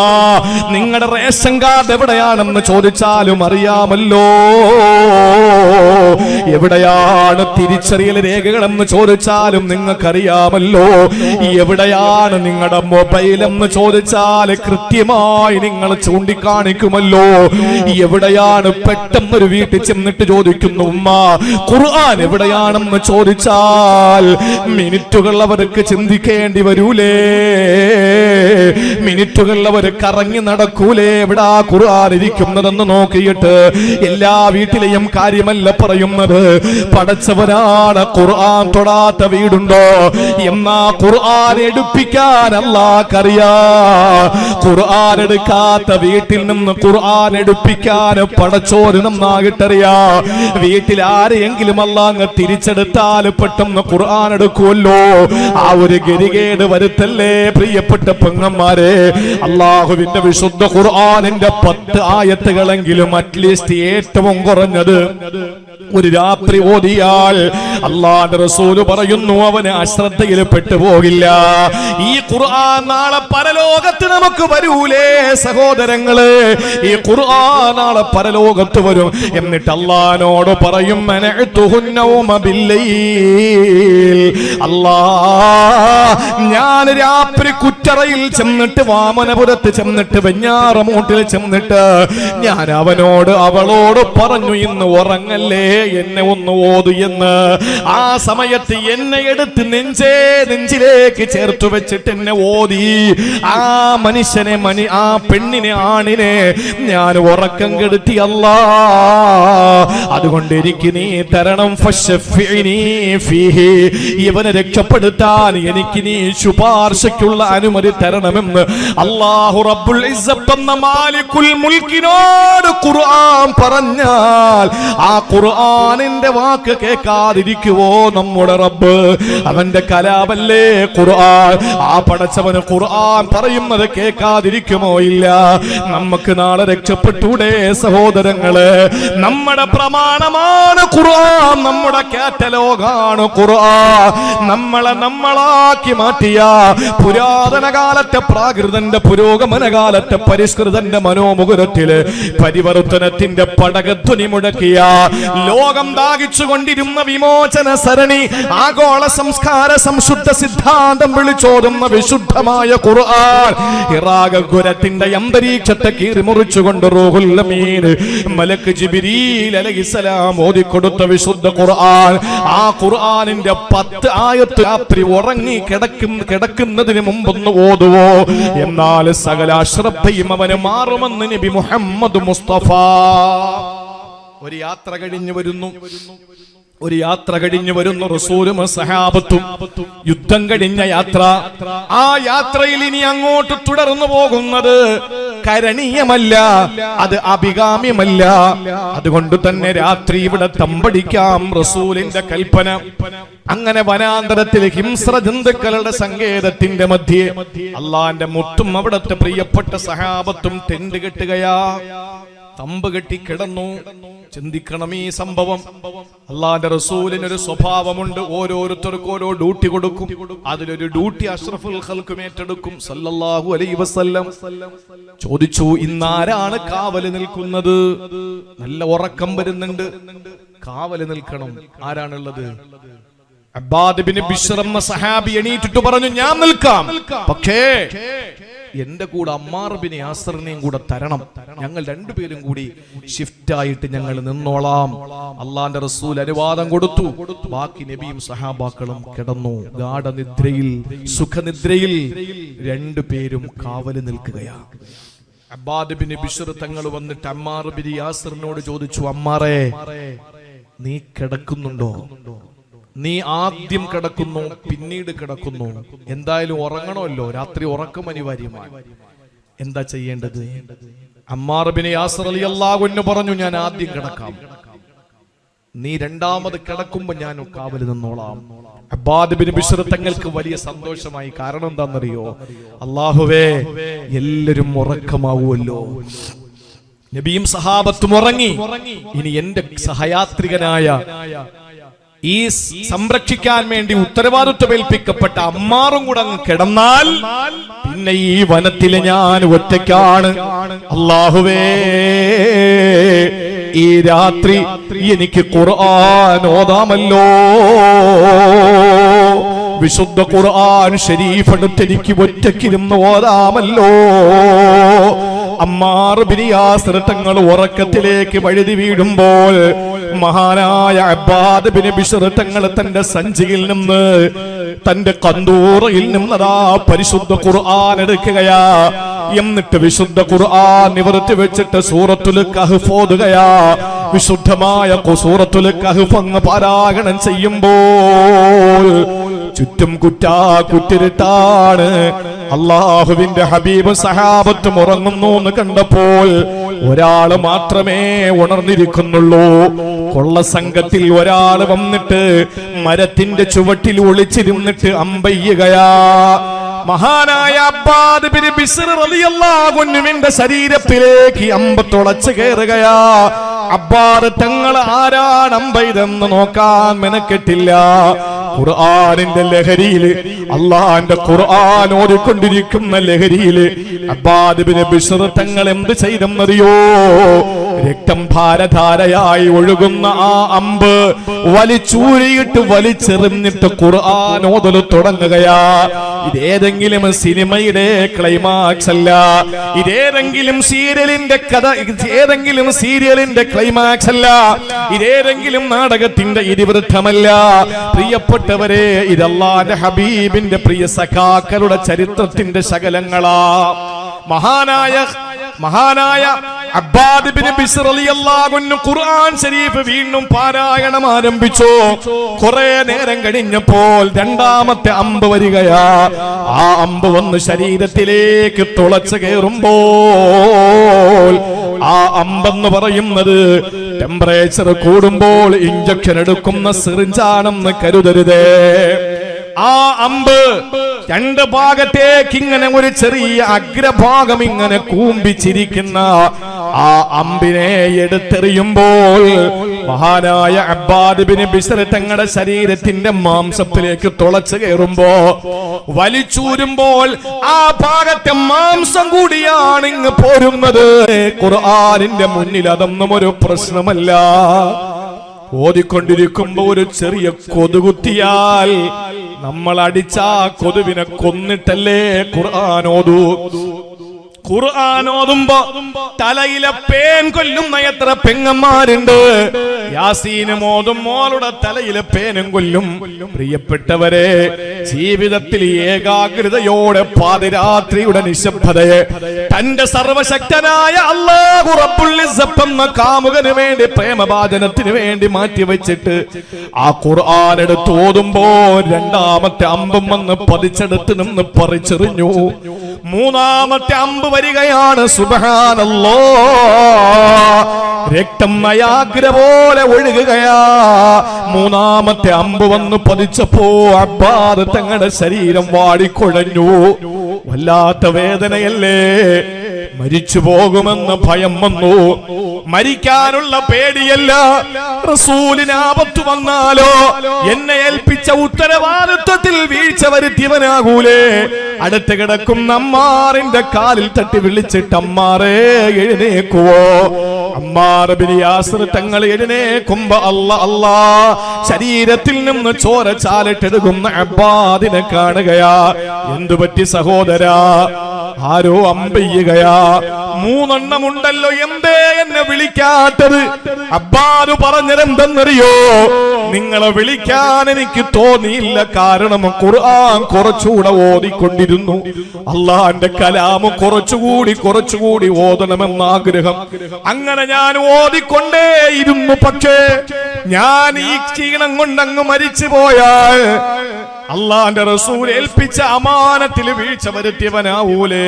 നിങ്ങളുടെ റേഷൻ കാർഡ് എവിടെയാണെന്ന് ചോദിച്ചാലും അറിയാമല്ലോ. എവിടെയാണ് തിരിച്ചറിയൽ രേഖകൾ എന്ന് ചോദിച്ചാലും നിങ്ങൾക്കറിയാമല്ലോ. എവിടെയാണ് നിങ്ങളുടെ മൊബൈൽ എന്ന് ചോദിച്ചാൽ കൃത്യമായി നിങ്ങൾ ചൂണ്ടിക്കാണിക്കുമല്ലോ. എവിടെയാണ് പെട്ടെന്നൊരു വീട്ടിൽ ചെന്നിട്ട് ചോദിക്കുന്നു ഉമ്മ ഖുർആൻ എവിടെയാണെന്ന് ചോദിച്ചാൽ മിനിറ്റുകൾ അവർക്ക് ചിന്തിക്കേണ്ടി വരൂലേ. മിനിറ്റുകൾ അവർ കറങ്ങി നടക്കൂലേ. എവിടാ ഖുർആൻ ഇരിക്കുന്നതെന്ന് നോക്കിയിട്ട്. എല്ലാ വീട്ടിലെയും കാര്യമല്ല പറയുന്നത്. പടച്ചവനാണ്. ഖുർആൻ തൊടാത്ത വീടുണ്ടോ? എന്നാ ഖുർആൻ എടുപ്പിക്കാൻ അല്ലാഹ്ക്കറിയാ. ഖുർആൻ എടുക്കാത്ത വീട്ടിൽ നിന്ന് ഖുർആൻ എടുപ്പിക്കാൻ പടച്ചോന് നന്നായിട്ടറിയാ. വീട്ടിൽ ആരെയെങ്കിലും അല്ലാഹ് തിരിച്ചെടുത്താൽ പെട്ടെന്ന് ഖുർആൻ എടുക്കുമല്ലോ. ആ ഒരു ഗതികേട് വരുത്തല്ലേ പ്രിയപ്പെട്ട പെങ്ങന്മാരെ. അല്ലാഹുവിന്റെ വിശുദ്ധ ഖുർആനിന്റെ 10 ആയത്തുകളെങ്കിലും അറ്റ്ലീസ്റ്റ് ഏറ്റവും കുറഞ്ഞത് ഒരു രാത്രി ഓതിയാൽ അല്ലാഹുവിന്റെ റസൂല് പറയുന്നു അവന് അശ്രദ്ധയിൽ പെട്ടുപോകില്ല. ഈ ഖുർആൻ നാളെ പരലോകത്ത് നമുക്ക് വരൂലേ സഹോദരങ്ങളെ. ഈ ഖുർആൻ നാളെ പരലോകത്ത് വരും. എന്നിട്ട് അല്ലാഹുവിനോട് പറയും ഞാൻ രാത്രി കുറ്ററയിൽ ചെന്നിട്ട്, വാമനപുരത്ത് ചെന്നിട്ട്, വെഞ്ഞാറമൂട്ടിൽ ചെന്നിട്ട് ഞാൻ അവളോട് പറഞ്ഞു ഇന്ന് ഉറങ്ങല്ലേ, എന്നെ ഒന്ന് ഓതു എന്ന്. ആ സമയത്ത് എന്നെ എടുത്ത് നെഞ്ചിലേക്ക് ചേർത്ത് വെച്ചിട്ട് എന്നെ ഓതി. ആ മനുഷ്യനെ ആ പെണ്ണിനെ ആണിനെ ഞാൻ ഉറക്കം കെടുത്തി. അല്ലാ അതുകൊണ്ട് എനിക്ക് നീ തരണം. ഇവനെ രക്ഷപ്പെടുത്താൻ എനിക്ക് നീ ശുപാർശയ്ക്കുള്ള അനുമതി തരണമെന്ന് അല്ലാഹു റബ്ബുൽ ഇസ്സത്ത് എന്ന മാലിക്കുൽ മുൽക്കിനോട് ഖുർആൻ പറഞ്ഞാൽ ആ ഖുർആനിന്റെ വാക്ക് കേൾക്കാതിരിക്കുവോ നമ്മുടെ റബ്ബ്? അവന്റെ കലാമല്ലേ ഖുർആൻ. ആ പടച്ചവന് ഖുർആൻ പറയുന്നത് കേൾക്കാതിരിക്കുമോ? ഇല്ല. നമുക്ക് നാളെ രക്ഷപ്പെട്ടൂടെ സഹോദരങ്ങളെ? നമ്മുടെ പ്രമാണമാണ് ഖുർആൻ, നമ്മുടെ കാറ്റലോഗാണ് ഖുർആൻ. നമ്മളാക്കി ആക്കി മാറ്റിയ പുരാതന കാലത്തെ പ്രാകൃതന്റെ പുരോഗമന കാലത്തെ പരിഷ്കൃതന്റെ മനോമുകുരത്തില് പരിവർത്തനത്തിന്റെ പടകധ്വനി മുഴക്കിയ ലോകം ദാഹിച്ചുകൊണ്ടിരുന്ന വിമോചന സരണി ആഗോള സംസ്കാര സംശുദ്ധ സിദ്ധാന്തം വിളിച്ചോതുന്ന വിശുദ്ധമായ ഖുർആൻ ഇറാഖുരത്തിന്റെ അന്തരീക്ഷത്തെ കീറിമുറിച്ചുകൊണ്ട് റൂഹുൽ അമീൻ മലക്ക് ജിബ്രീൽ അലൈഹിസ്സലാം ഓതിക്കൊടുത്ത വിശുദ്ധ ഖുർആൻ. ആ ഖുർആനിന്റെ 10 ആയത്ത് രാത്രി ഉറങ്ങി കിടക്കുന്നതിന് മുമ്പൊന്ന് ഓതുവോ, എന്നാൽ സകല അശ്രദ്ധയും അവന് മാറുമെന്ന് നബി മുഹമ്മദ് മുസ്തഫ. ഒരു യാത്ര കഴിഞ്ഞു വരുന്നു റസൂലും സഹാബത്തും. യുദ്ധം കഴിഞ്ഞ യാത്ര. ആ യാത്രയിൽ ഇനി അങ്ങോട്ട് തുടർന്നു പോകുന്നത് കരണീയമല്ല, അത് അഭികാമ്യമല്ല. അതുകൊണ്ട് തന്നെ രാത്രി ഇവിടെ തമ്പടിക്കാം റസൂലിന്റെ കൽപ്പന. അങ്ങനെ വനാന്തരത്തിൽ ഹിംസ്ര ജന്തുക്കളുടെ സങ്കേതത്തിന്റെ മധ്യേ അള്ളാന്റെ മുത്തും അവിടത്തെ പ്രിയപ്പെട്ട സഹാബത്തും ടെന്റ് കെട്ടുകയാ, തമ്പ് കെട്ടി കിടന്നു. ചിന്തിക്കണം ഈ സംഭവം. അള്ളാന്റെ റസൂലിനൊരു സ്വഭാവമുണ്ട്, ഓരോരുത്തർക്കും ഓരോ ഡ്യൂട്ടി കൊടുക്കും. അതിലൊരു ഡ്യൂട്ടി അഷ്റഫുൽ ഖൽഖും ഏറ്റെടുക്കും സല്ലല്ലാഹു അലൈഹി വസല്ലം. ചോദിച്ചു, ഇന്നാരാണ് കാവല് നിൽക്കുന്നത്? നല്ല ഉറക്കം വരുന്നുണ്ട്, കാവല് നിൽക്കണം. ആരാണുള്ളത്? അബ്ബാദ് ബിൻ ബിശ്ർ എന്ന സഹാബി എണീറ്റിട്ട് പറഞ്ഞു, ഞാൻ നിൽക്കാം, പക്ഷേ എന്റെ കൂടെ അമ്മാർ ബിൻ യാസിറിനെയും കൂടെ തരണം. ഞങ്ങൾ രണ്ടുപേരും കൂടി ഷിഫ്റ്റ് ആയിട്ട് ഞങ്ങൾ നിന്നോളാം. അള്ളാന്റെ റസൂൽ അനുവാദം കൊടുത്തു. ബാക്കി നബിയും സഹാബാക്കളും കിടന്നു ഗാഢനിദ്രയിൽ, സുഖനിദ്രയിൽ. രണ്ടുപേരും കാവല് നിൽക്കുകയാണ്. അബ്ബാദ് ബിൻ ബിശ്ർ തങ്ങൾ വന്നിട്ട് അമ്മാർ ബിൻ യാസിറിനോട് ചോദിച്ചു, അമ്മാറേ, നീ കിടക്കുന്നുണ്ടോ? നീ ആദ്യം കിടക്കുന്നു, പിന്നീട് കിടക്കുന്നു, എന്തായാലും ഉറങ്ങണമല്ലോ, രാത്രി ഉറക്കം അനിവാര്യമാണ്, എന്താ ചെയ്യേണ്ടത്? അമ്മാർ ബിൻ യാസിർ റളിയല്ലാഹു അൻഹു പറഞ്ഞു, ഞാൻ ആദ്യം കിടക്കാം, നീ രണ്ടാമത് കിടക്കുമ്പോ ഞാൻ കാവല് നിന്നോളാം. അബ്ബാദ് ബിൻ ബിശ്ർ തങ്ങൾക്ക് വലിയ സന്തോഷമായി. കാരണം എന്താണെന്നറിയോ? അല്ലാഹുവേ, എല്ലാവരും ഉറക്കമാവുമല്ലോ. നബിയും സഹാബത്തും ഉറങ്ങി. ഇനി എന്റെ സഹയാത്രികനായ ഈ സംരക്ഷിക്കാൻ വേണ്ടി ഉത്തരവാദിത്വം ഏൽപ്പിക്കപ്പെട്ട അമ്മാറും കൂടെ അങ്ങ് കിടന്നാൽ പിന്നെ ഈ വനത്തില് ഞാൻ ഒറ്റയ്ക്കാണ്. അല്ലാഹുവേ, ഈ രാത്രി എനിക്ക് ഖുർആൻ ഓതാമല്ലോ, വിശുദ്ധ ഖുർആൻ ശരീഫ് എടുത്ത് എനിക്ക് ഒറ്റയ്ക്കിരുന്ന് ഓതാമല്ലോ. അമ്മാർ ബിൻ യാസിർ തങ്ങൾ ഉറക്കത്തിലേക്ക് വഴുതി വീഴുമ്പോൾ മഹാനായ അബ്ബാദ് ബിൻ ബിശ്ർ തങ്ങൾ തന്റെ സഞ്ചിയിൽ നിന്ന്, തന്റെ കന്തൂറയിൽ നിന്നതാ പരിശുദ്ധ ഖുർആൻ എടുക്കുകയാ. എന്നിട്ട് വിശുദ്ധ ഖുർആൻ നിവർത്തി വെച്ചിട്ട് സൂറത്തുൽ കഹ്ഫ് ഓതുകയാ. വിശുദ്ധമായ സൂറത്തുൽ കഹ്ഫ് അങ്ങ് പാരായണം ചെയ്യുമ്പോൾ ചുറ്റും കുറ്റിരുട്ടാണ്. അള്ളാഹുവിന്റെ ഹബീബ് സഹാബത്തും ഉറങ്ങുന്നു എന്ന് കണ്ടപ്പോൾ ഒരാള് മാത്രമേ ഉണർന്നിരിക്കുന്നുള്ളൂ. കൊള്ള സംഘത്തിൽ ഒരാൾ വന്നിട്ട് മരത്തിന്റെ ചുവട്ടിൽ ഒളിച്ചിരുന്നിട്ട് അമ്പയ്യുകയാ. മഹാനായ അബ്ബാദ് ബിൻ ബിശ്ർ റളിയല്ലാഹു അൻഹുവിന്റെ ശരീരത്തിലേക്ക് അമ്പ് തുളച്ചു കയറുകയാ. അബ്ബാദ് തങ്ങൾ ആരാണ് അമ്പെയ്തെന്ന് നോക്കാൻ മെനക്കെട്ടില്ല. ഖുർആനിന്റെ ലഹരിയില്, അള്ളാന്റെ ഖുർആൻ ഓടിക്കൊണ്ടിരിക്കുന്ന ലഹരിയില് അബ്ബാദ് ബിൻ ബിശ്ർ തങ്ങൾ എന്ത് ചെയ്തെന്നറിയോ? രക്തം ധാരധാരയായി ഒഴുകുന്ന ആ അമ്പ് വലിച്ചൂരിയിട്ട് വലിച്ചെറിഞ്ഞിട്ട് ഖുർആൻ ഓതല് തുടങ്ങുകയാ. ഇതേതെങ്കിലും സിനിമയുടെ ക്ലൈമാക്സ് അല്ല, ഇതേതെങ്കിലും സീരിയലിന്റെ കഥ, ഏതെങ്കിലും സീരിയലിന്റെ ക്ലൈമാക്സ് അല്ല, ഇതേതെങ്കിലും നാടകത്തിന്റെ ഇതിവൃത്തമല്ല. പ്രിയപ്പെട്ടവരെ, ഇത് അല്ലാഹുവിന്റെ ഹബീബിന്റെ പ്രിയ സഖാക്കളുടെ ചരിത്രത്തിന്റെ ശകലങ്ങളാ. മഹാനായ അബ്ബാദ് ബിൻ ബിശ്ർ റളിയല്ലാഹു അൻഹു ഖുർആൻ ശരീഫ് വീണ്ടും പാരായണം ആരംഭിച്ചു. കുറെ നേരം കഴിഞ്ഞപ്പോൾ രണ്ടാമത്തെ അമ്പ് വരികയാ. ആ അമ്പ് വന്ന് ശരീരത്തിലേക്ക് തുളച്ചു കയറുമ്പോൾ ആ അമ്പെന്ന് പറയുന്നത് ടെമ്പറേച്ചർ കൂടുമ്പോൾ ഇഞ്ചക്ഷൻ എടുക്കുന്ന സിറിഞ്ചാണെന്ന് കരുതരുതേ. ആ അമ്പ് രണ്ട് ഭാഗത്തേക്ക് ഇങ്ങനെ ഒരു ചെറിയ അഗ്രഭാഗം ഇങ്ങനെ കൂമ്പിച്ചിരിക്കുന്ന ആ അമ്പിനെ എടുത്തെറിയുമ്പോൾ മഹാനായ അബ്ബാദ് ബിൻ ബിശ്ർ തങ്ങളുടെ ശരീരത്തിന്റെ മാംസത്തിലേക്ക് തുളച്ചു കയറുമ്പോ വലിച്ചൂരുമ്പോൾ ആ ഭാഗത്തെ മാംസം കൂടിയാണ് ഇങ്ങ് പോരുന്നത്. ഖുർആനിന്റെ മുന്നിൽ അതൊന്നും ഒരു പ്രശ്നമല്ല. ഓതിക്കൊണ്ടിരിക്കുമ്പോ ഒരു ചെറിയ കൊതുകുത്തിയാൽ നമ്മൾ അടിച്ച കൊതുവിനെ കൊന്നിട്ടല്ലേ ഖുർആൻ ഓതൂ. ഖുർആൻ ഓതുമ്പോ തലയിലെ പേൻ കൊല്ലുന്ന എത്ര പെങ്ങന്മാരുണ്ട്. യാസീനും ഓതും മോളുടെ തലയിലെ പേനും കൊല്ലും. പ്രിയപ്പെട്ടവരെ, ജീവിതത്തിൽ ഏകാഗ്രതയോടെ പാതിരാത്രിയുടെ നിശബ്ദതയെ തന്റെ സർവശക്തനായ അല്ലാഹു റബ്ബുൽ ഇസ്സത്ത് എന്ന കാമുകന് വേണ്ടി, പ്രേമഭാജനത്തിന് വേണ്ടി മാറ്റിവെച്ചിട്ട് ആ ഖുർആൻ എടുത്ത് ഓതുമ്പോ രണ്ടാമത്തെ അമ്പും വന്ന് പതിച്ചെടുത്ത് നിന്ന് പറിച്ചെറിഞ്ഞു. മൂന്നാമത്തെ അമ്പ് വരികയാണ്. സുബ്ഹാനല്ലാഹ്, രക്തം നയാഗ്ര പോലെ ഒഴുകുകയാ. മൂന്നാമത്തെ അമ്പ് വന്ന് പതിച്ചപ്പോ അബ്ബാദ് തങ്ങളുടെ ശരീരം വാടിക്കുഴഞ്ഞു. വല്ലാത്ത വേദനയല്ലേ. മരിച്ചു പോകുമെന്ന് ഭയം വന്നു. മരിക്കാനുള്ള പേടിയല്ല, റസൂലിന് ആപത്ത് വന്നാലോ എന്നെ ഏൽപ്പിച്ച ഉത്തരവാദിത്വത്തിൽ വീഴ്ച വരുത്തിയവനാകൂലേ. അടുത്ത് കിടക്കുന്ന അമ്മാറിന്റെ കാലിൽ തട്ടി വിളിച്ചിട്ട് അമ്മാറേ എഴുന്നേക്കുവോ. അമ്മാർ ബിൻ യാസിർ തങ്ങൾ എഴുന്നേക്കുമ്പോ അല്ലാ ശരീരത്തിൽ നിന്ന് ചോര ചാലിട്ടെടുക്കുന്ന അബ്ബാദിനെ കാണുകയാ. എന്തുപറ്റി സഹോദരാ? ആരോ അമ്പയ്യുകയാ. മൂന്നെണ്ണമുണ്ടല്ലോ, എന്തേ എന്നെ വിളിക്കാത്തത്? അബ്ബാദ് പറഞ്ഞതെന്തെന്നറിയോ? നിങ്ങളെ വിളിക്കാൻ എനിക്ക് തോന്നിയില്ല, കാരണം ഖുർആൻ കുറച്ചുകൂടെ ഓതിക്കൊണ്ടിരുന്നു. അള്ളാന്റെ കലാമ് കുറച്ചുകൂടി ഓതണമെന്ന ആഗ്രഹം. അങ്ങനെ ഞാൻ ഓതിക്കൊണ്ടേയിരുന്നു. പക്ഷേ ഞാൻ ഈ ക്ഷീണം കൊണ്ടങ്ങ് മരിച്ചു പോയാൽ അള്ളാന്റെ റസൂൽ ഏൽപ്പിച്ച അമാനത്തിൽ വീഴ്ച വരുത്തിയവനാവൂലേ.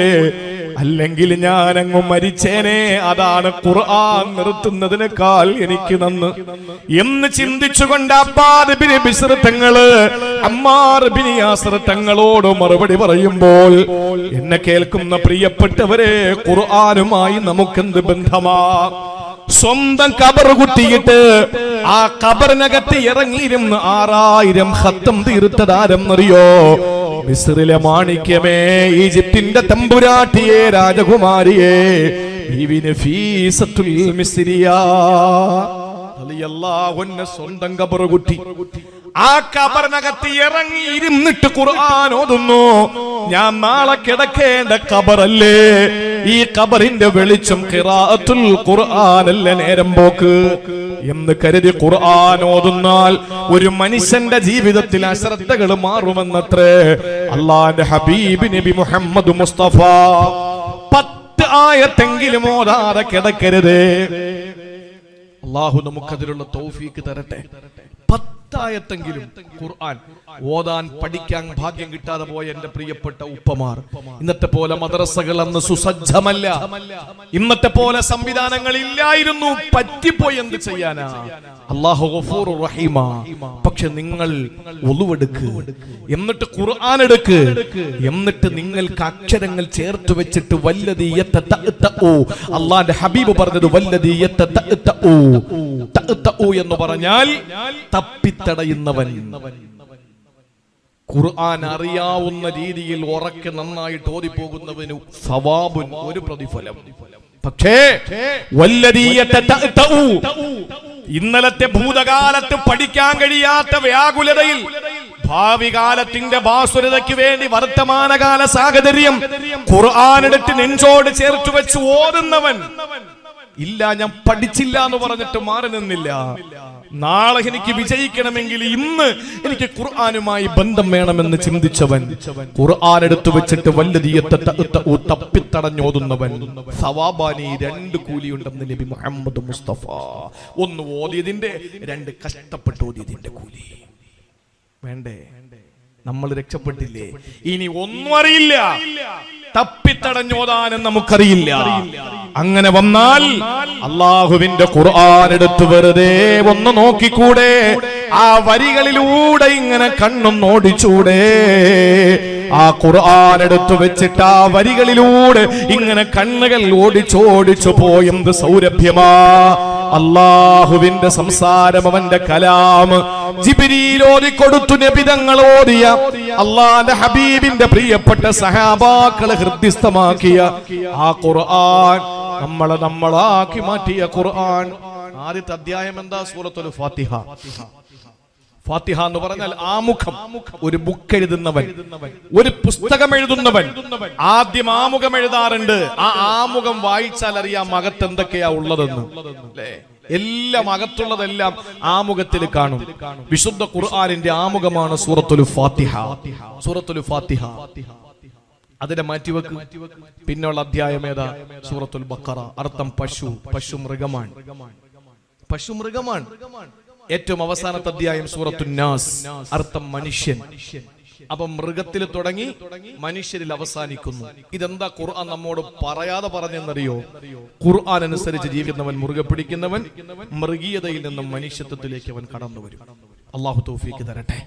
അല്ലെങ്കിൽ ഞാൻ അങ്ങ് മരിച്ചേനെ. അതാണ് ഖുർആൻ നിർത്തുന്നതിനേക്കാൾ എനിക്ക് നന്ന് എന്ന് ചിന്തിച്ചുകൊണ്ട് അബ്ബാദ് ബിൻ ബിശ്ർ തങ്ങള് അമ്മാർ ബിൻ യാസിർ തങ്ങളോട് മറുപടി പറയുമ്പോൾ, എന്നെ കേൾക്കുന്ന പ്രിയപ്പെട്ടവരെ, ഖുർആനുമായി നമുക്കെന്ത് ബന്ധമാ? സ്വന്തം കബർ കുത്തിയിട്ട് ആ കബറിനകത്ത് ഇറങ്ങിയിരുന്ന് 6000 ഖത്തം തീർത്തതാരെന്നറിയോ? മിസ്റിലെ മാണിക്യമേ, ഈജിപ്തിന്റെ തമ്പുരാട്ടിയെ, രാജകുമാരിയെ, ബീവി നഫീസത്തുൽ മിസ്രിയ റളിയല്ലാഹു അൻഹ സ്വന്തം കബർ കുത്തി. ആ കബറിനകത്ത് ഇറങ്ങി ഇരുന്നിട്ട് ഖുർആൻ ഓതുന്നു. ഞാൻ നാളെ കിടക്കേണ്ട കബറല്ലേ, ഈ കബറിന്റെ വെളിച്ചം ഖിറാഅത്തുൽ ഖുർആനല്ലേ നേരം പോക്ക് എന്ന് കരുതി ഖുർആൻ ഓതുന്നാൽ ഒരു മനുഷ്യന്റെ ജീവിതത്തിൽ അശ്രദ്ധകൾ മാറുമെന്നത്രേ അല്ലാഹുവിന്റെ ഹബീബ് നബി മുഹമ്മദ് മുസ്തഫ. 10 ആയത്തെങ്കിലും ഓതാതെ കിടക്കരുത്. അല്ലാഹു നമുക്കതിലുള്ള തൗഫീക്ക് തരട്ടെ. 10 ആയത്തെങ്കിലും ഖുർആൻ ഓതാൻ പഠിക്കാൻ ഭാഗ്യം കിട്ടാതെ പോയ എന്റെ പ്രിയപ്പെട്ട ഉപ്പമാർ, ഇന്നത്തെ പോലെ മദ്രസകൾ അന്ന് സുസജ്ജമല്ല, ഇന്നത്തെ പോലെ സംവിധാനങ്ങൾ ഇല്ലായിരുന്നു. പറ്റിപ്പോയി, എന്ത് ചെയ്യാനാ? അല്ലാഹു ഗഫൂറുർ റഹീമാ. പക്ഷെ നിങ്ങൾ ഒളുവെടുക്ക്, എന്നിട്ട് ഖുർആൻ എടുക്ക്, എന്നിട്ട് നിങ്ങൾക്ക് അക്ഷരങ്ങൾ ചേർത്ത് വെച്ചിട്ട് വല്ലദീ യതതഉ, അല്ലാഹുവിന്റെ ഹബീബ് പറഞ്ഞത് വല്ലദീ യതതഉ എന്ന് പറഞ്ഞാൽ തപ്പിത്തടയുന്നവൻ. ഖുർആൻ അറിയാവുന്ന രീതിയിൽ ഉറക്കെ നന്നായിട്ട് ഓതിപ്പോകുന്നവന് സവാബുൻ, ഒരു പ്രതിഫലം. പക്ഷേ വല്ലദീ യതതഉ, ഇന്നലത്തെ ഭൂതകാലത്ത് പഠിക്കാൻ കഴിയാത്ത വ്യാകുലതയിൽ ഭാവി കാലത്തിന്റെ ഭാസുരതയ്ക്ക് വേണ്ടി വർത്തമാനകാല സാഹചര്യം ഖുർആൻ എടുത്ത് നെഞ്ചോട് ചേർത്ത് വെച്ച് ഓതുന്നവൻ ഇല്ല, ഞാൻ പഠിച്ചില്ല എന്ന് പറഞ്ഞിട്ട് മാറി നിന്നില്ല. നാളെ എനിക്ക് വിജയിക്കണമെങ്കിൽ ഇന്ന് എനിക്ക് ഖുർആനുമായി ബന്ധം വേണമെന്ന് ചിന്തിച്ചവൻ ഖുർആൻ എടുത്തു വെച്ചിട്ട് വല്ലദീ യതതഉ തപ്പിത്തടഞ്ഞോതുന്നവൻ സവാബാനി 2 കൂലിയുണ്ടെന്ന് നബി മുഹമ്മദ് മുസ്തഫ. 1 ഓതിയതിന്റെ, 2 കഷ്ടപ്പെട്ട് ഓതിയതിന്റെ കൂലി. വേണ്ടേ? നമ്മൾ രക്ഷപ്പെട്ടില്ലേ? ഇനി ഒന്നും അറിയില്ല, തപ്പിത്തടഞ്ഞോതാനും നമുക്കറിയില്ല. അങ്ങനെ വന്നാൽ അള്ളാഹുവിന്റെ ഖുർആൻ എടുത്ത് വെറുതെ ഒന്ന് നോക്കിക്കൂടെ? ആ വരികളിലൂടെ ഇങ്ങനെ കണ്ണും ഓടിച്ചൂടെ? ആ ഖുർആൻ എടുത്തു വെച്ചിട്ട് ആ വരികളിലൂടെ ഇങ്ങനെ കണ്ണുകൾ ഓടിച്ചോടിച്ചു പോയെന്ത് സൗരഭ്യമാ. അല്ലാഹുവിന്റെ സംസാരം, അവന്റെ കലാം ജിബ്രീൽ ഓതിക്കൊടുത്തു, നബി തങ്ങൾ ഓതിയ, അല്ലാഹുവിന്റെ ഹബീബിന്റെ പ്രിയപ്പെട്ട സഹാബാക്കളെ ഹൃദ്യസ്ഥമാക്കിയ ആ ഖുർആൻ നമ്മളാക്കി മാറ്റിയ ഖുർആൻ. ആദ്യത്തെ അധ്യായം എന്താ? സൂറത്തുൽ ഫാത്തിഹ. ഫാത്തിഹ എന്ന് പറഞ്ഞാൽ ആമുഖം. ഒരു ബുക്ക് എഴുതുന്നവൻ, ഒരു പുസ്തകം എഴുതുന്നവൻ ആദ്യം ആമുഖം എഴുതാറുണ്ട്. ആ ആമുഖം വായിച്ചാൽ അറിയാം അകത്ത് എന്തൊക്കെയാ ഉള്ളതെന്ന്. അല്ലേ? എല്ലാം അകത്തുള്ളതെല്ലാം ആമുഖത്തിൽ കാണും. വിശുദ്ധ ഖുർആനിന്റെ ആമുഖമാണ് സൂറത്തുൽ ഫാത്തിഹ. സൂറത്തുൽ ഫാത്തിഹ അതിനെ മാറ്റിവെക്ക്. പിന്നുള്ള അധ്യായം ഏതാ? സൂറത്തുൽ ബഖറ. അർത്ഥം പശു. പശു മൃഗമാണ്. പശു മൃഗമാണ്. ഏറ്റവും അവസാനത്തെ അധ്യായം സൂറത്തുൻ നാസ്. അർത്ഥം മനുഷ്യൻ. അപ്പൊ മൃഗത്തിൽ തുടങ്ങി മനുഷ്യരിൽ അവസാനിക്കുന്നു. ഇതെന്താ ഖുർആൻ നമ്മോട് പറയാതെ പറഞ്ഞെന്നറിയോ? ഖുർആൻ അനുസരിച്ച് ജീവിക്കുന്നവൻ, മുറുകെ പിടിക്കുന്നവൻ മൃഗീയതയിൽ നിന്നും മനുഷ്യത്വത്തിലേക്ക് അവൻ കടന്നു വരും. അല്ലാഹു തൗഫീഖ് തരട്ടെ.